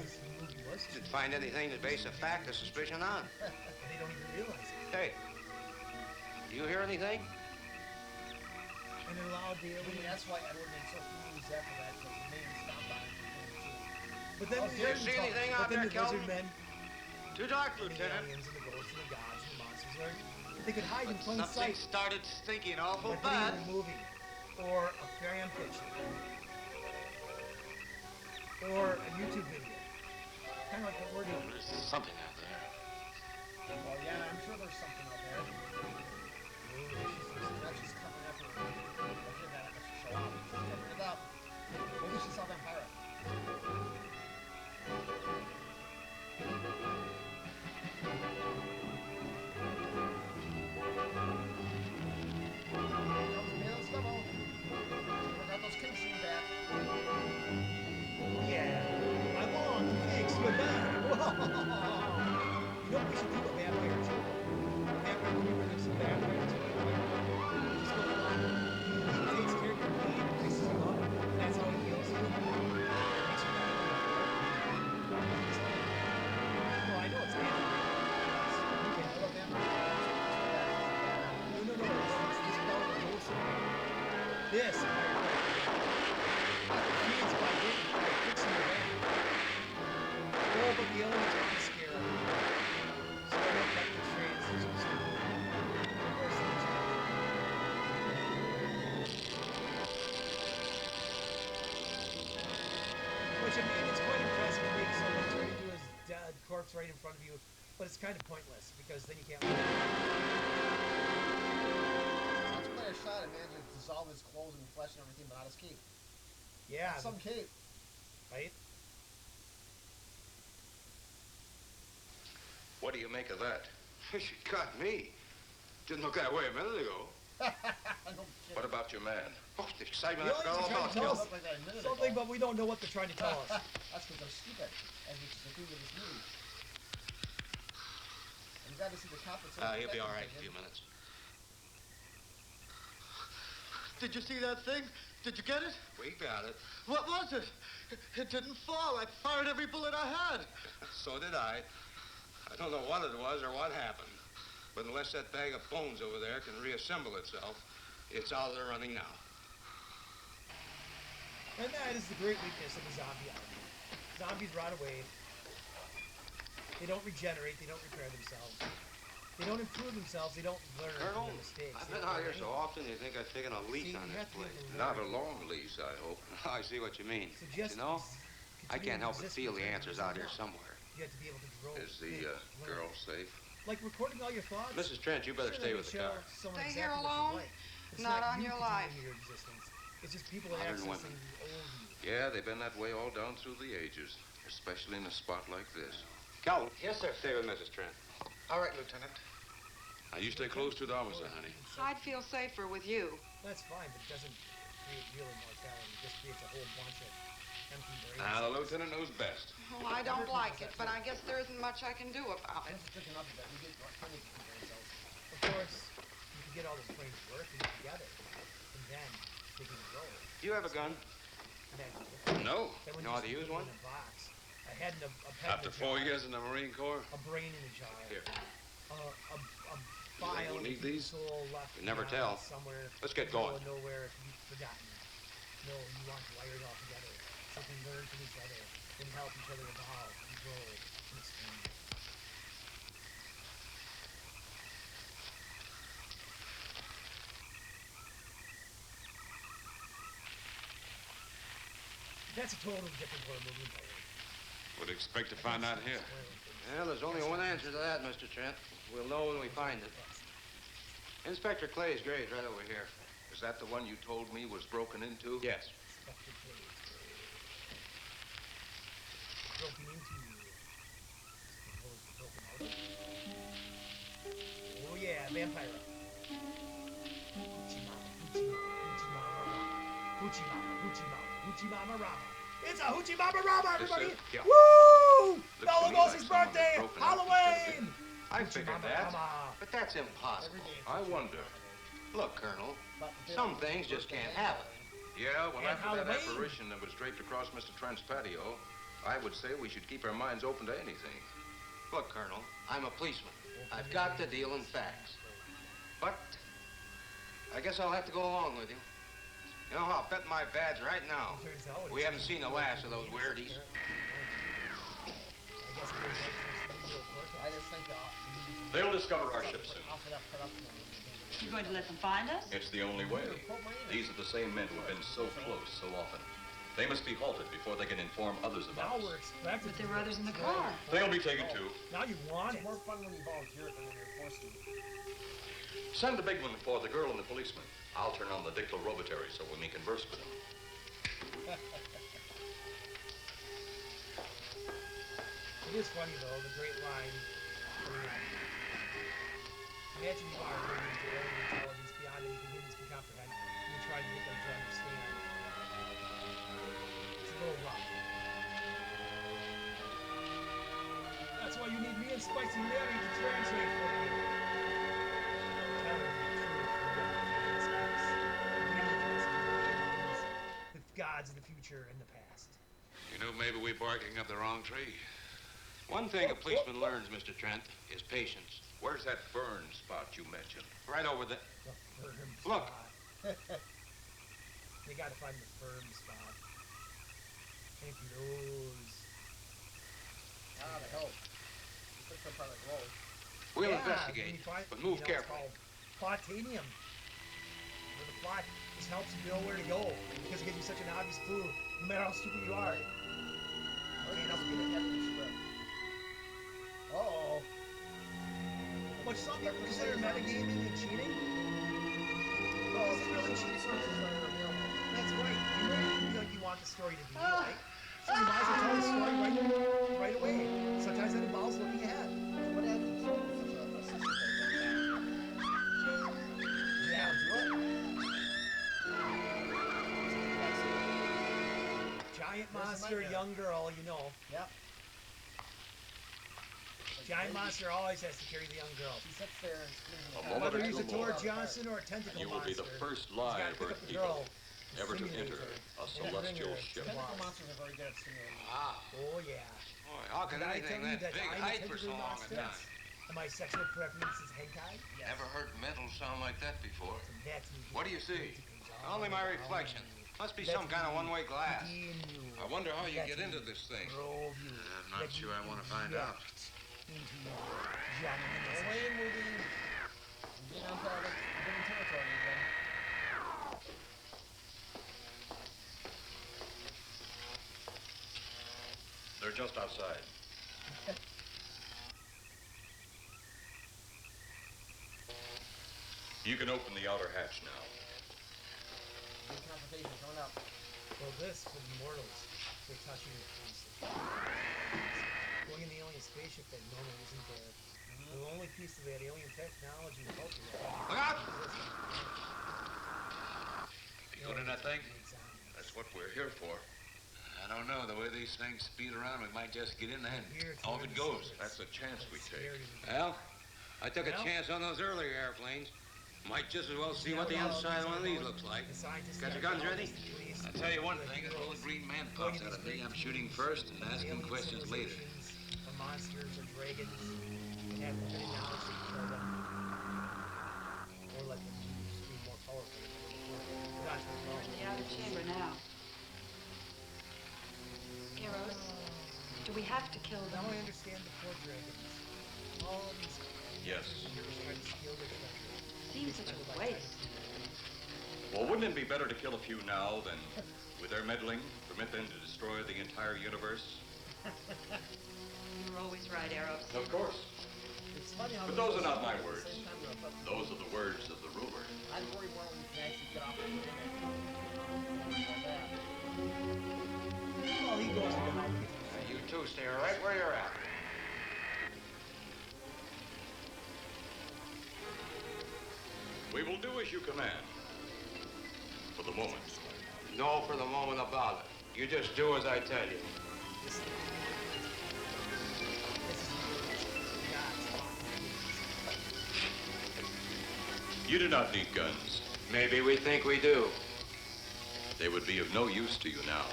didn't find anything to base a fact or suspicion on. They don't even realize it. Hey, do you hear anything? And it allowed the alien. That's why Edward made so furious after that, because the man stopped on it. But then Do you see anything out there, Kelvin? Men, Too dark, and the Lieutenant. aliens and the ghosts and the gods and the monsters learned that they could hide in plain Something sight. started stinking awful Like putting bad. in a movie, or a fan fiction, or a YouTube video. Kind of like what we're doing. There's something out there. Well, yeah, I'm sure there's something out there. That's just covering up her. Look at that, that's just show off. She's covering it up. Maybe she saw them pirate. Yeah, I want to fix your bag. You know what we should do a vampire too? Vampire movie where there's some vampires. Just go along. He takes care of your pain, fixes you up. That's how he heals you. Makes you better. Well, I know it's vampire. No. This Bela Lugosi. This. Feeds by fixing your bag. Oh, but the elements are scary. So I don't like the transitions. Which, I mean, it's quite impressive to make someone turn into his dead corpse right in front of you, but it's kind of pointless, because then you can't leave. Such a clear shot, man, to dissolve his clothes and flesh and everything, but not his cape. Yeah. Some cape. Right? What do you make of that? You got me. Didn't look that way a minute ago. What about your man? Oh, the excitement I forgot all about. Tell us something, but we don't know what they're trying to tell us. That's because they're stupid, and which is the thing with this movie. And you got to see the cop that's He'll be all right in a few minutes. Did you see that thing? Did you get it? We got it. What was it? It didn't fall. I fired every bullet I had. So did I. I don't know what it was or what happened. But unless that bag of bones over there can reassemble itself, it's out of the running now. And that is the great weakness of the zombie army. Zombies rot away. They don't regenerate. They don't repair themselves. They don't improve themselves. They don't learn from their mistakes. I've been out here so often, you think I've taken a lease on this place. Not a long lease, I hope. I see what you mean. You know, I can't help but feel the answers out here somewhere. You have to be able to grow. Is the girl safe? Like recording all your thoughts. Mrs. Trent, you better stay with the car. Stay here alone? Not on your life. It's just people Modern accessing women. the old you. Yeah, they've been that way all down through the ages, especially in a spot like this. Calvin. Yes, sir. Stay with Mrs. Trent. All right, Lieutenant. Now, you stay close to the officer, honey. I'd feel safer with you. That's fine, but it doesn't create real immortality. It just creates a whole bunch of empty brains. Now, the lieutenant knows best. Oh, I don't like it, but I guess there isn't much I can do about it. Of course, you can get all those brains working together, and then they can grow. You have a gun? No. You know how to use one? In a box, a head and a After 4 years in the Marine Corps? A brain in a jar. Here. A file need these? soul left You never tell. somewhere. Let's get going. Nowhere if you've forgotten. No, you want to wire it all together. So we can learn from each other and help each other evolve and grow and expand. That's a totally different horror movie entirely. Would expect to find out here. Well, there's only one answer to that, Mr. Trent. We'll know when we find it. Inspector Clay's grave right over here. Is that the one you told me was broken into? Yes. Broken into. Oh yeah, vampire. Hoochie Mama Rama. It's a Hoochie Mama Rama, everybody! Yeah. Woo! Bela Lugosi's like birthday! Halloween! I figured that, but that's impossible. I wonder. Look, Colonel, some things just can't happen. Yeah, well, And after that Halloween. apparition that was draped across Mr. Trent's patio, I would say we should keep our minds open to anything. Look, Colonel, I'm a policeman. I've got to deal in facts. But I guess I'll have to go along with you. You know, I'll bet my badge right now we haven't seen the last of those weirdies. They'll discover our ship soon. You going to let them find us? It's the only way. These are the same men who have been so close so often. They must be halted before they can inform others about us. Now we're expected. But there were others in the car. They'll be taken too. Now you want it. It's more fun when you volunteer than when you're forced to. Send the big one for the girl and the policeman. I'll turn on the dictal robotary so we may converse with them. It is funny though, the great line. Imagine you are bringing into alien intelligence beyond anything humans can comprehend. And you're trying to get them to understand. It's a little rough. That's why you need me and Spicy Mary to translate for you. Tell them the truth. The gods of the future and the past. You know, maybe we're barking up the wrong tree. One thing a policeman learns, Mr. Trent, is patience. Where's that burn spot you mentioned? Right over there. The firm Look. spot. They gotta find the firm spot. And blows. Ah, the hell. Just look for the glow. We'll Yeah, investigate, when you find- but move you know, it's carefully. called Plotanium. Where the plot just helps you know where to go because it gives you such an obvious clue, no matter how stupid you are. Okay, now get ahead of the script. Uh-oh. Which some people consider metagaming and cheating. Well, is it really cheating? That's right. You know you want the story to be, right? So you might as well tell the story right away. Sometimes that involves looking ahead. What happened? Yeah, do it. Giant monster, young girl, you know. Yep. Giant monster always has to carry the young girl. She sits there and whether he's a Tor Johnson or a tentacle And you will be the first live Earth people ever to enter a celestial ship. Tentacle monsters are very good at simulating. Ah. Oh, yeah. Boy, how can anything that big hide for so long a time? And my sexual preference is hentai? Yes. Never heard metal sound like that before. What do you see? Only my reflection. Must be some kind of one-way glass. I wonder how you get into this thing. I'm not sure I want to find out. Halloween will be getting on forbidden territory again. They're just outside. You can open the outer hatch now. Big confrontation coming up. Well, this for the mortals, they're touching the face. Going in the alien spaceship that normally isn't there. The only piece of that alien technology and culture Look out! You good in that thing? That's what we're here for. I don't know. The way these things speed around, we might just get in there and off it goes. That's a chance we take. Well, I took a chance on those earlier airplanes. Might just as well see what the inside of one of these looks like. Got your guns ready? I'll tell you one thing, if the little green man pops out at me, I'm shooting first and asking questions later. The monsters or dragons and have limited knowledge to kill them. Or let them be more powerful. We're in the outer chamber now. Eros, do we have to kill them? Now I understand the poor dragons. All these Yes. trying to steal their treasure. Seems such a waste. Well, wouldn't it be better to kill a few now than, with their meddling, permit them to destroy the entire universe? You're always right, Eros. Of course. It's funny how But those are not my words. Those are the words of the ruler. I'm worried one of them can actually get off the internet. Well, he goes to the night. You two stay right where you're at. We will do as you command. For the moment. No for the moment about it. You just do as I tell you. You do not need guns. Maybe we think we do. They would be of no use to you now.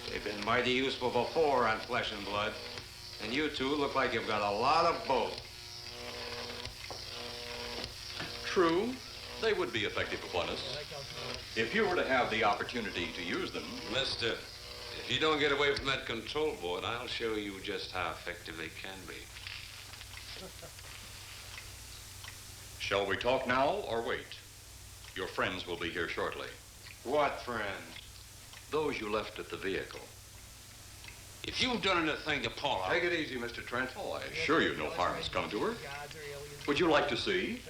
They've been mighty useful before on flesh and blood. And you two look like you've got a lot of both. True, they would be effective upon us. If you were to have the opportunity to use them. Mister, if you don't get away from that control board, I'll show you just how effective they can be. Shall we talk now or wait? Your friends will be here shortly. What friends? Those you left at the vehicle. If you've done anything to Paula... Take it easy, Mr. Trent. Oh, I assure you no harm has come to her. Would you like to see?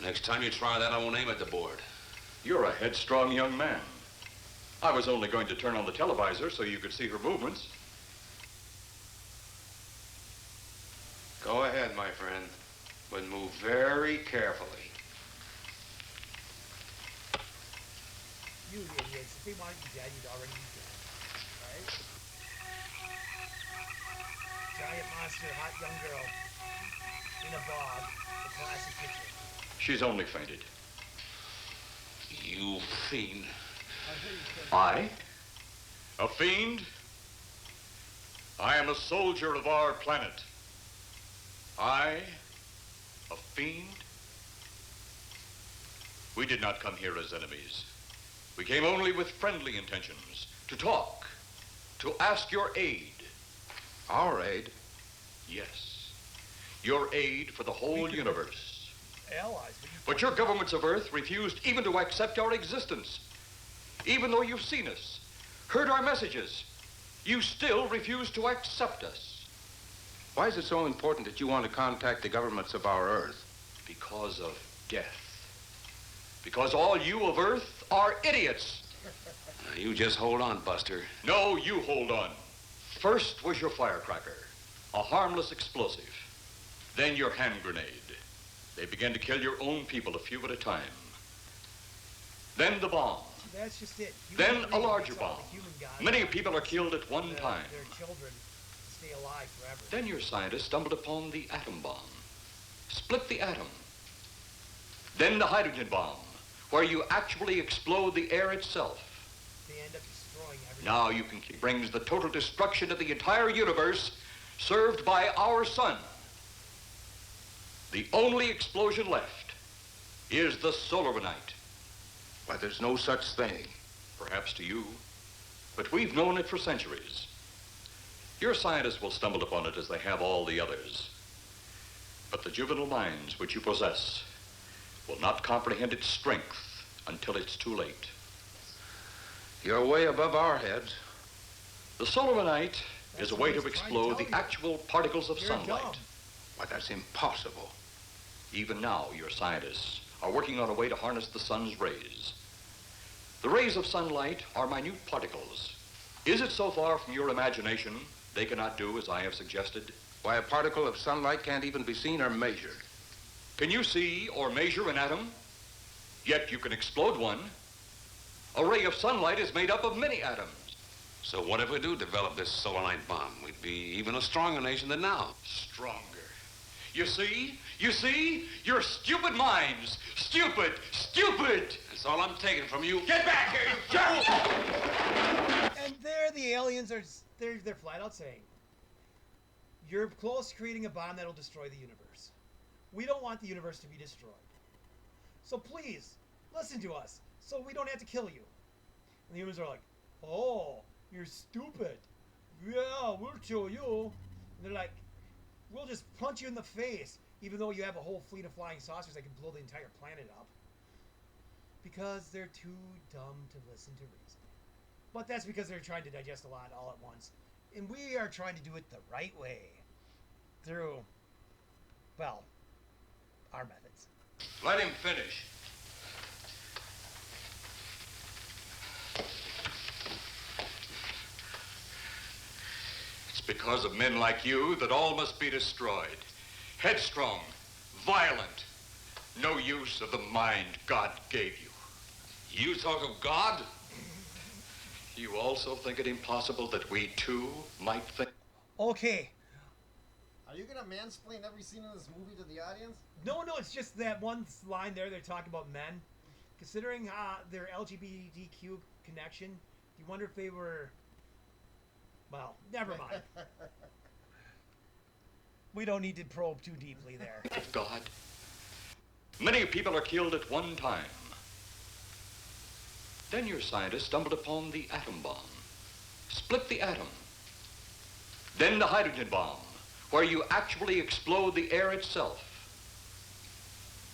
Next time you try that, I won't aim at the board. You're a headstrong young man. I was only going to turn on the televisor so you could see her movements. Go ahead, my friend, but move very carefully. You idiots. If they wanted you dead, you'd already be dead. Right? Giant monster, hot young girl. In a bog. The classic picture. She's only fainted. You fiend. I? A fiend? I am a soldier of our planet. I? A fiend? We did not come here as enemies. We came only with friendly intentions, to talk, to ask your aid. Our aid? Yes. Your aid for the whole universe. Allies. But your governments of Earth refused even to accept our existence. Even though you've seen us, heard our messages, you still refuse to accept us. Why is it so important that you want to contact the governments of our Earth? Because of death. Because all you of Earth are idiots. Now, you just hold on, Buster. No, you hold on. First was your firecracker, a harmless explosive. Then your hand grenade. They began to kill your own people a few at a time. Then the bomb. That's just it. Then a larger bomb. Many people are killed at one time. Their children stay alive forever. Then your scientists stumbled upon the atom bomb. Split the atom. Then the hydrogen bomb, where you actually explode the air itself. They end up destroying everything. Now you can brings the total destruction of the entire universe served by our sun. The only explosion left is the solarite. Why, there's no such thing. Perhaps to you, but we've known it for centuries. Your scientists will stumble upon it as they have all the others. But the juvenile minds which you possess will not comprehend its strength until it's too late. You're way above our heads. The solarite is a way to explode the actual particles of sunlight. Why, that's impossible. Even now, your scientists are working on a way to harness the sun's rays. The rays of sunlight are minute particles. Is it so far from your imagination they cannot do as I have suggested? Why, a particle of sunlight can't even be seen or measured. Can you see or measure an atom? Yet you can explode one. A ray of sunlight is made up of many atoms. So what if we do develop this solarite bomb? We'd be even a stronger nation than now. Stronger. You see, You see? Your stupid minds. Stupid. Stupid. That's all I'm taking from you. Get back here, you jerk! And there the aliens are, they're flat out saying, you're close to creating a bomb that'll destroy the universe. We don't want the universe to be destroyed. So please, listen to us, so we don't have to kill you. And the humans are like, oh, you're stupid. Yeah, we'll kill you. And they're like, we'll just punch you in the face, even though you have a whole fleet of flying saucers that can blow the entire planet up. Because they're too dumb to listen to reason. But that's because they're trying to digest a lot all at once. And we are trying to do it the right way. Through, well, our methods. Let him finish. It's because of men like you that all must be destroyed. Headstrong, violent, no use of the mind God gave you. You talk of God? You also think it impossible that we too might think... Okay. Are you gonna mansplain every scene in this movie to the audience? No, it's just that one line there. They're talking about men. Considering their LGBTQ connection, do you wonder if they were... Well, never mind. We don't need to probe too deeply there. God. Many people are killed at one time. Then your scientists stumbled upon the atom bomb. Split the atom. Then the hydrogen bomb, where you actually explode the air itself.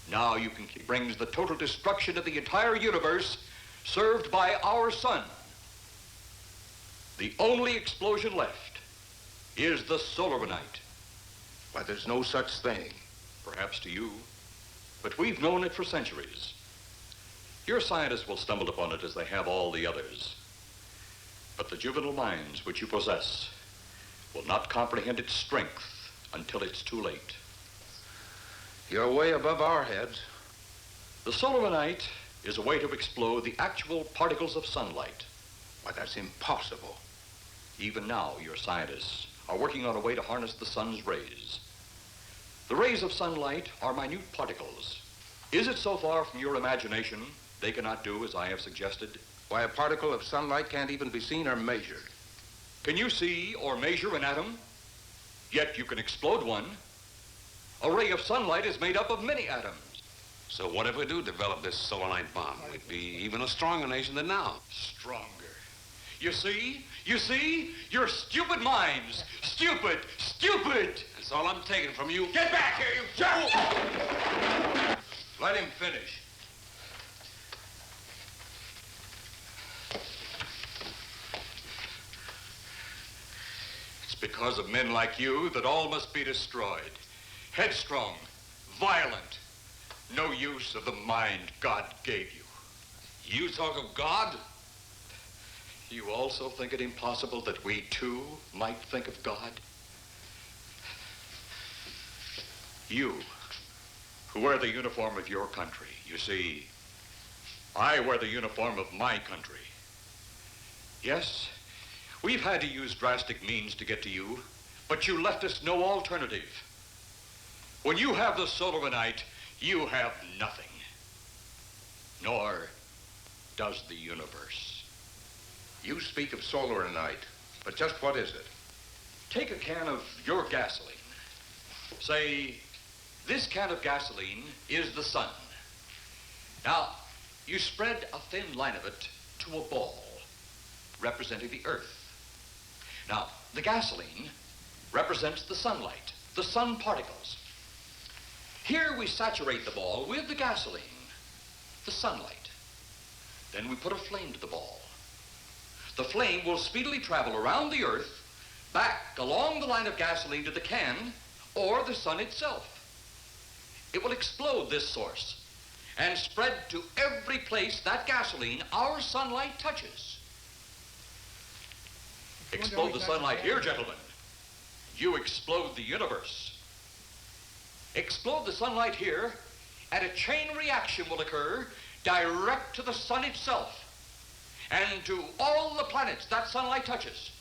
Now you can brings the total destruction of the entire universe served by our sun. The only explosion left is the solar night. Why, there's no such thing. Perhaps to you, but we've known it for centuries. Your scientists will stumble upon it as they have all the others. But the juvenile minds which you possess will not comprehend its strength until it's too late. You're way above our heads. The solar night is a way to explode the actual particles of sunlight. Why, that's impossible. Even now, your scientists are working on a way to harness the sun's rays. The rays of sunlight are minute particles. Is it so far from your imagination they cannot do as I have suggested? Why, a particle of sunlight can't even be seen or measured. Can you see or measure an atom? Yet you can explode one. A ray of sunlight is made up of many atoms. So what if we do develop this solar night bomb? We'd be even a stronger nation than now. Stronger. You see? Your stupid minds. Stupid. That's all I'm taking from you. Get back here, you jerk! Let him finish. It's because of men like you that all must be destroyed. Headstrong, violent, no use of the mind God gave you. You talk of God? You also think it impossible that we too might think of God? You, who wear the uniform of your country, you see, I wear the uniform of my country. Yes, we've had to use drastic means to get to you, but you left us no alternative. When you have the solar night, you have nothing. Nor does the universe. You speak of solar night, but just what is it? Take a can of your gasoline. Say, this can of gasoline is the sun. Now, you spread a thin line of it to a ball, representing the earth. Now, the gasoline represents the sunlight, the sun particles. Here we saturate the ball with the gasoline, the sunlight. Then we put a flame to the ball. The flame will speedily travel around the earth, back along the line of gasoline to the can, or the sun itself. It will explode this source and spread to every place that gasoline, our sunlight, touches. Explode the sunlight here, gentlemen. You explode the universe. Explode the sunlight here, and a chain reaction will occur direct to the sun itself and to all the planets that sunlight touches,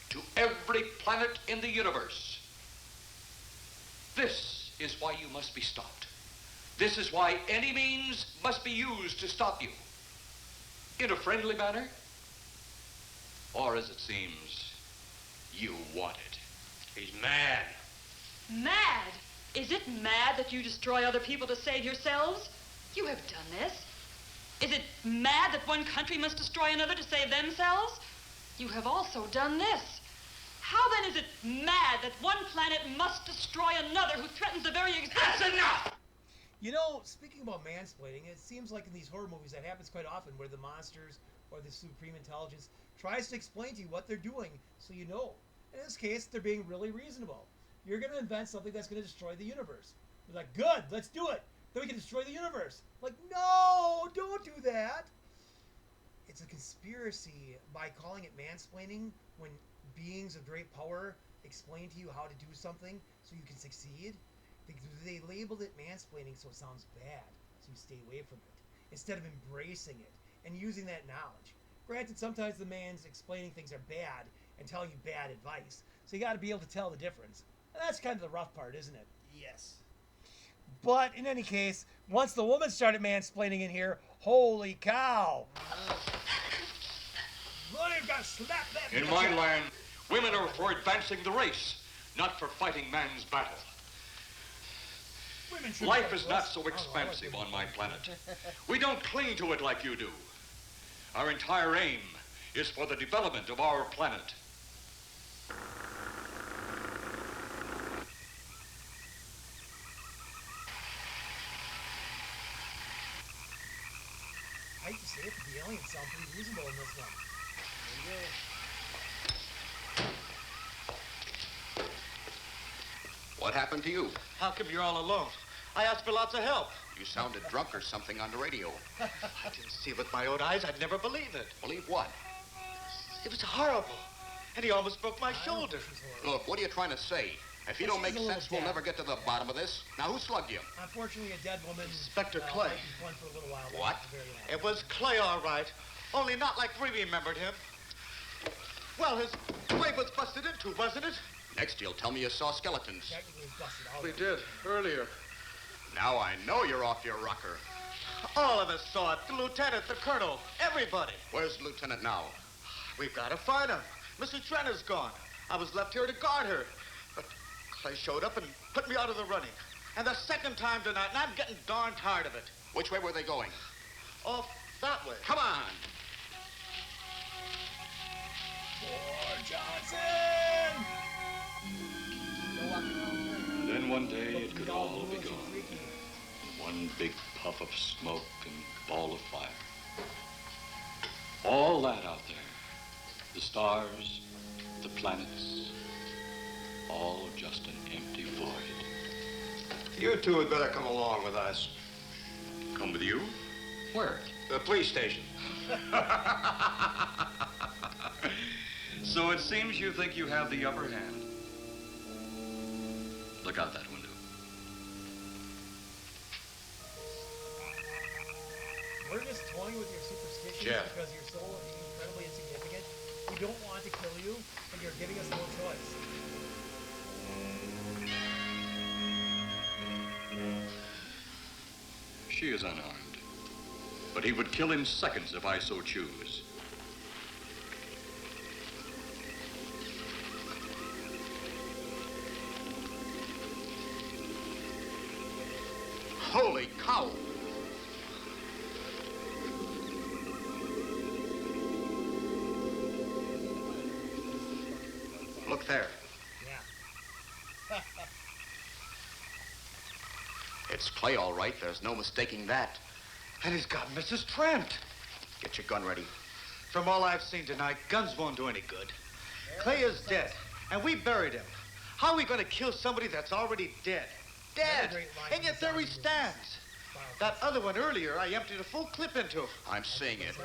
to every planet in the universe. This is why you must be stopped. This is why any means must be used to stop you. In a friendly manner, or as it seems, you want it. He's mad. Mad? Is it mad that you destroy other people to save yourselves? You have done this. Is it mad that one country must destroy another to save themselves? You have also done this. How then is it mad that one planet must destroy another who threatens the very existence? That's enough! You know, speaking about mansplaining, it seems like in these horror movies that happens quite often where the monsters or the supreme intelligence tries to explain to you what they're doing so you know. In this case, they're being really reasonable. You're going to invent something that's going to destroy the universe. You're like, good, let's do it. Then we can destroy the universe. Like, no, don't do that. It's a conspiracy by calling it mansplaining when beings of great power explain to you how to do something so you can succeed. They labeled it mansplaining so it sounds bad, so you stay away from it, instead of embracing it and using that knowledge. Granted, sometimes the man's explaining things are bad and telling you bad advice, so you got to be able to tell the difference. And that's kind of the rough part, isn't it? Yes. But in any case, once the woman started mansplaining in here, holy cow! In my land, women are for advancing the race, not for fighting man's battle. Life is not so expansive on my planet. We don't cling to it like you do. Our entire aim is for the development of our planet. I hate to say it, but the aliens sound pretty reasonable in this one. What happened to you? How come you're all alone? I asked for lots of help. You sounded drunk or something on the radio. I didn't see it with my own eyes. I'd never believe it. Believe what? It was horrible. And he almost broke my shoulder. Look, what are you trying to say? If you don't make sense, we'll never get to the bottom of this. Now, who slugged you? Unfortunately, a dead woman. Inspector Clay. One for a little while. What? It was Clay, all right. Only not like we remembered him. Well, his way was busted into, wasn't it? Next, you'll tell me you saw skeletons. We did, earlier. Now I know you're off your rocker. All of us saw it. The lieutenant, the colonel, everybody. Where's the lieutenant now? We've got to find him. Mrs. Trent is gone. I was left here to guard her. But Clay showed up and put me out of the running. And the second time tonight, and I'm getting darn tired of it. Which way were they going? Off that way. Come on. Fort Johnson! And then one day it could all be gone. One big puff of smoke and ball of fire. All that out there, the stars, the planets, all just an empty void. You two had better come along with us. Come with you? Where? The police station. So it seems you think you have the upper hand. Look out that window. We're just toying with your superstitions Jeff. because you're so incredibly insignificant. We don't want to kill you, and you're giving us no choice. She is unarmed, but he would kill in seconds if I so choose. Holy cow! Look there. Yeah. It's Clay, all right. There's no mistaking that. And he's got Mrs. Trent. Get your gun ready. From all I've seen tonight, guns won't do any good. Clay is dead, and we buried him. How are we going to kill somebody that's already dead? Dead! And yet there he stands. That other one earlier, I emptied a full clip into. I'm seeing it.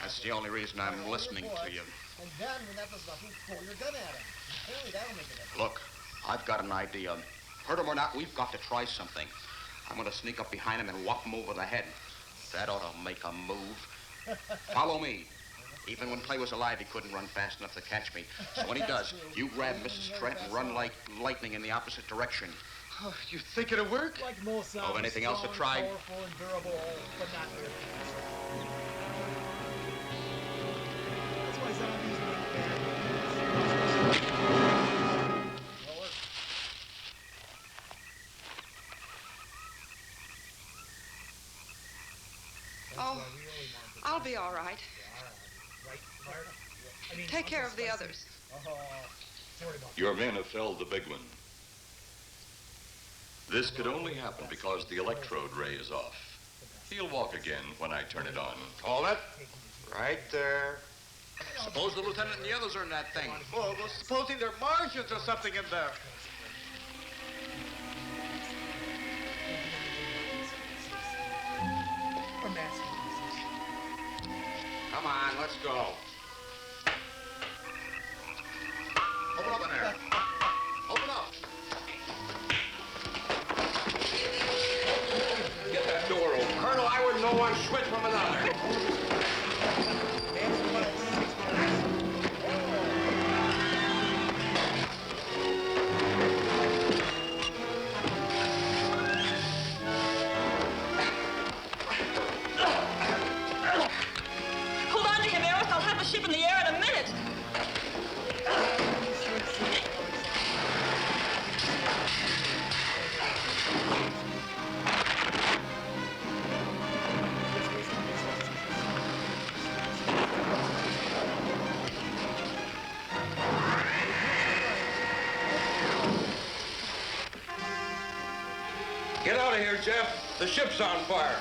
That's the only reason I'm listening to you. And then, when that does nothing, throw your gun at him. Apparently that'll make it difference. Look, I've got an idea. Hurt him or not, we've got to try something. I'm going to sneak up behind him and whop him over the head. That ought to make a move. Follow me. Even when Clay was alive, he couldn't run fast enough to catch me. So when he does, you grab Mrs. Trent and run like lightning in the opposite direction. Oh, you think it'll work? Like most sounds. Oh, anything else to try? Powerful and durable, but not really. That's why zombies make bad movies. Oh, I'll be all right. Take care of the others. Your men have felled the big one. This could only happen because the electrode ray is off. He'll walk again when I turn it on. Hold it. Right there. Suppose the lieutenant and the others are in that thing. Well, supposing there are Martians or something in there. Come on, let's go. Open up in there. Open up. Get that door open. Colonel, I wouldn't know one switch from another. Hold on to him, Eros. I'll have the ship in the air in a minute. Get out of here, Jeff. The ship's on fire.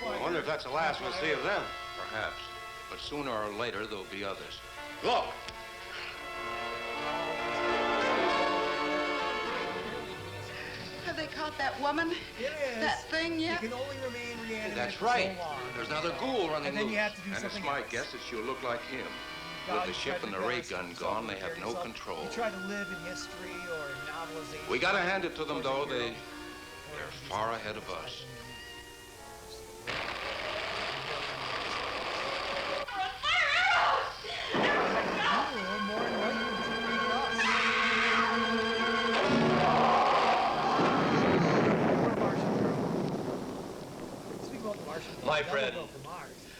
I wonder if that's the last we'll see of them. Perhaps. But sooner or later, there'll be others. Look. Have they caught that woman? It is. That thing yet? You can only remain reanimated That's for right. so long. There's another ghoul running And then loose. you have to do And it's something my else. guess that she'll look like him. God, With the ship and the ray gun gone, they have no control. You try to live in history or novelization. We gotta hand it to them, though. They're far ahead of us. My friend,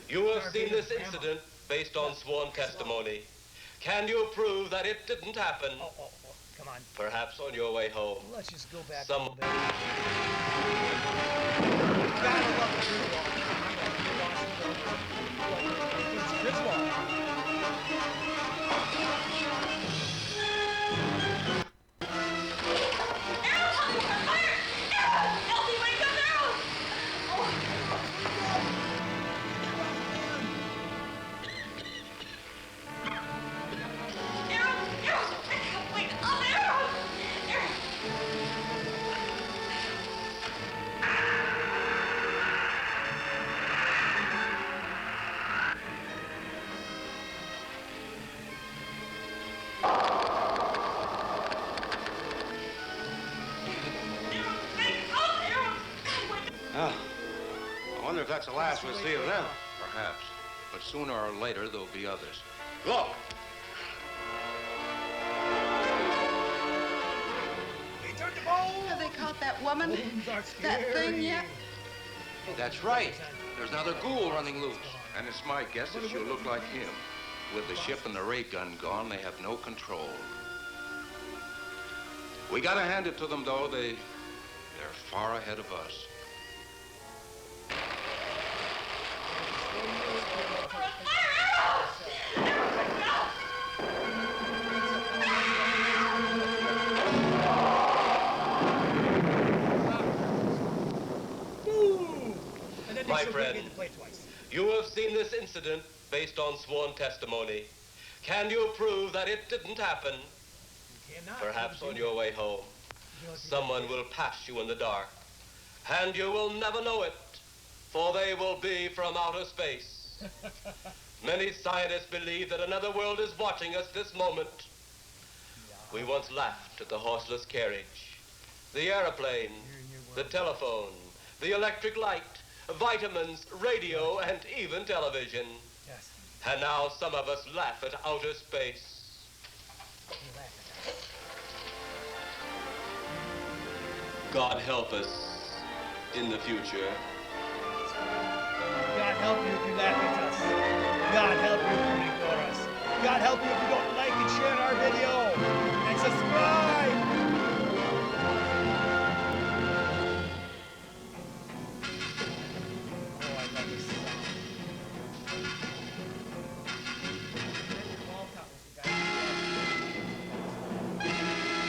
you have seen this incident based on sworn testimony. Can you prove that it didn't happen? Come on. Perhaps on your way home. Let's just go back Some... a little bit. Gotta love Griswold. It's Griswold. Oh, I wonder if that's the last we'll see of them. Perhaps. But sooner or later, there'll be others. Look. Have they caught that woman? That thing yet? That's right. There's another ghoul running loose. And it's my guess that she'll look like him. With the ship and the ray gun gone, they have no control. We gotta hand it to them, though. They're far ahead of us. My friend, you have seen this incident based on sworn testimony. Can you prove that it didn't happen? Perhaps on your way home, someone will pass you in the dark, and you will never know it, for they will be from outer space. Many scientists believe that another world is watching us this moment. We once laughed at the horseless carriage, the airplane, the telephone, the electric light, vitamins, radio, and even television. Yes. And now some of us laugh at outer space. God help us in the future. God help you if you laugh at us. God help you if you ignore us. God help you if you don't like and share our video. And subscribe! Oh, I love this song.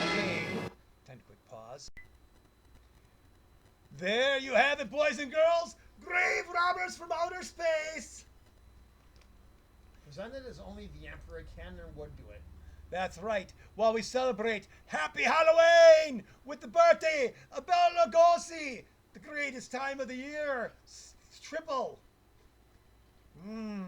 Okay, time to quick pause. There you have it, boys and girls. Grave robbers from outer space. Presented as only the Emperor can or would do it. That's right. While we celebrate Happy Halloween with the birthday of Bela Lugosi, the greatest time of the year. Triple. And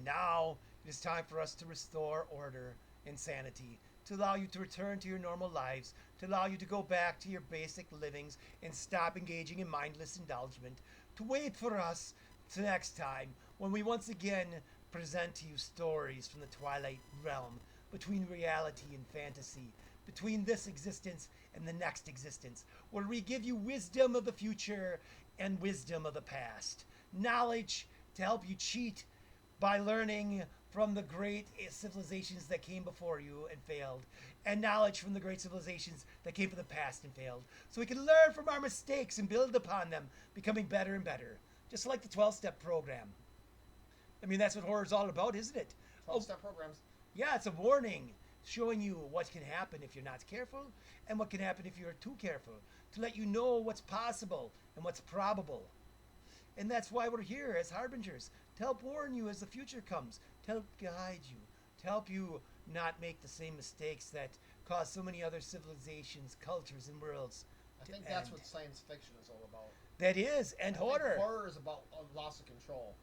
now it is time for us to restore order and sanity, to allow you to return to your normal lives, to allow you to go back to your basic livings and stop engaging in mindless indulgence, to wait for us to next time when we once again present to you stories from the twilight realm, between reality and fantasy, between this existence and the next existence, where we give you wisdom of the future and wisdom of the past. Knowledge to help you cheat by learning from the great civilizations that came before you and failed, and knowledge from the great civilizations that came from the past and failed, so we can learn from our mistakes and build upon them, becoming better and better. Just like the 12-step program. I mean, that's what horror's all about, isn't it? 12-step programs. Yeah, it's a warning showing you what can happen if you're not careful and what can happen if you're too careful, to let you know what's possible and what's probable. And that's why we're here as harbingers, to help warn you as the future comes, to help guide you, to help you not make the same mistakes that cause so many other civilizations, cultures, and worlds. I think that's what science fiction is all about. That is, and horror. Horror is about loss of control.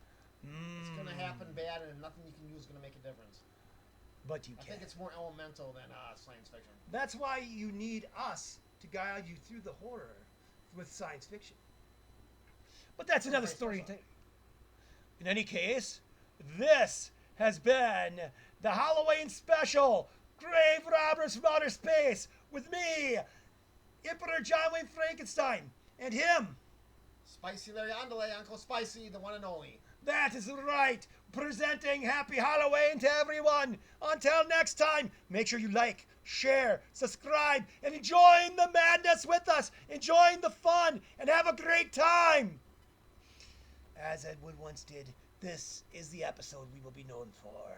It's going to happen bad, and nothing you can do is going to make a difference. But you I can. think it's more elemental than science fiction. That's why you need us to guide you through the horror with science fiction. But that's another story. In any case, this has been the Halloween Special, Grave Robbers from Outer Space, with me, Emperor Jonwayne Frankenstein, and him, Spicy Larry Andale, Uncle Spicy, the one and only. That is right. Presenting Happy Halloween to everyone. Until next time, make sure you like, share, subscribe, and enjoy the madness with us. Enjoy the fun, and have a great time. As Ed Wood once did, this is the episode we will be known for.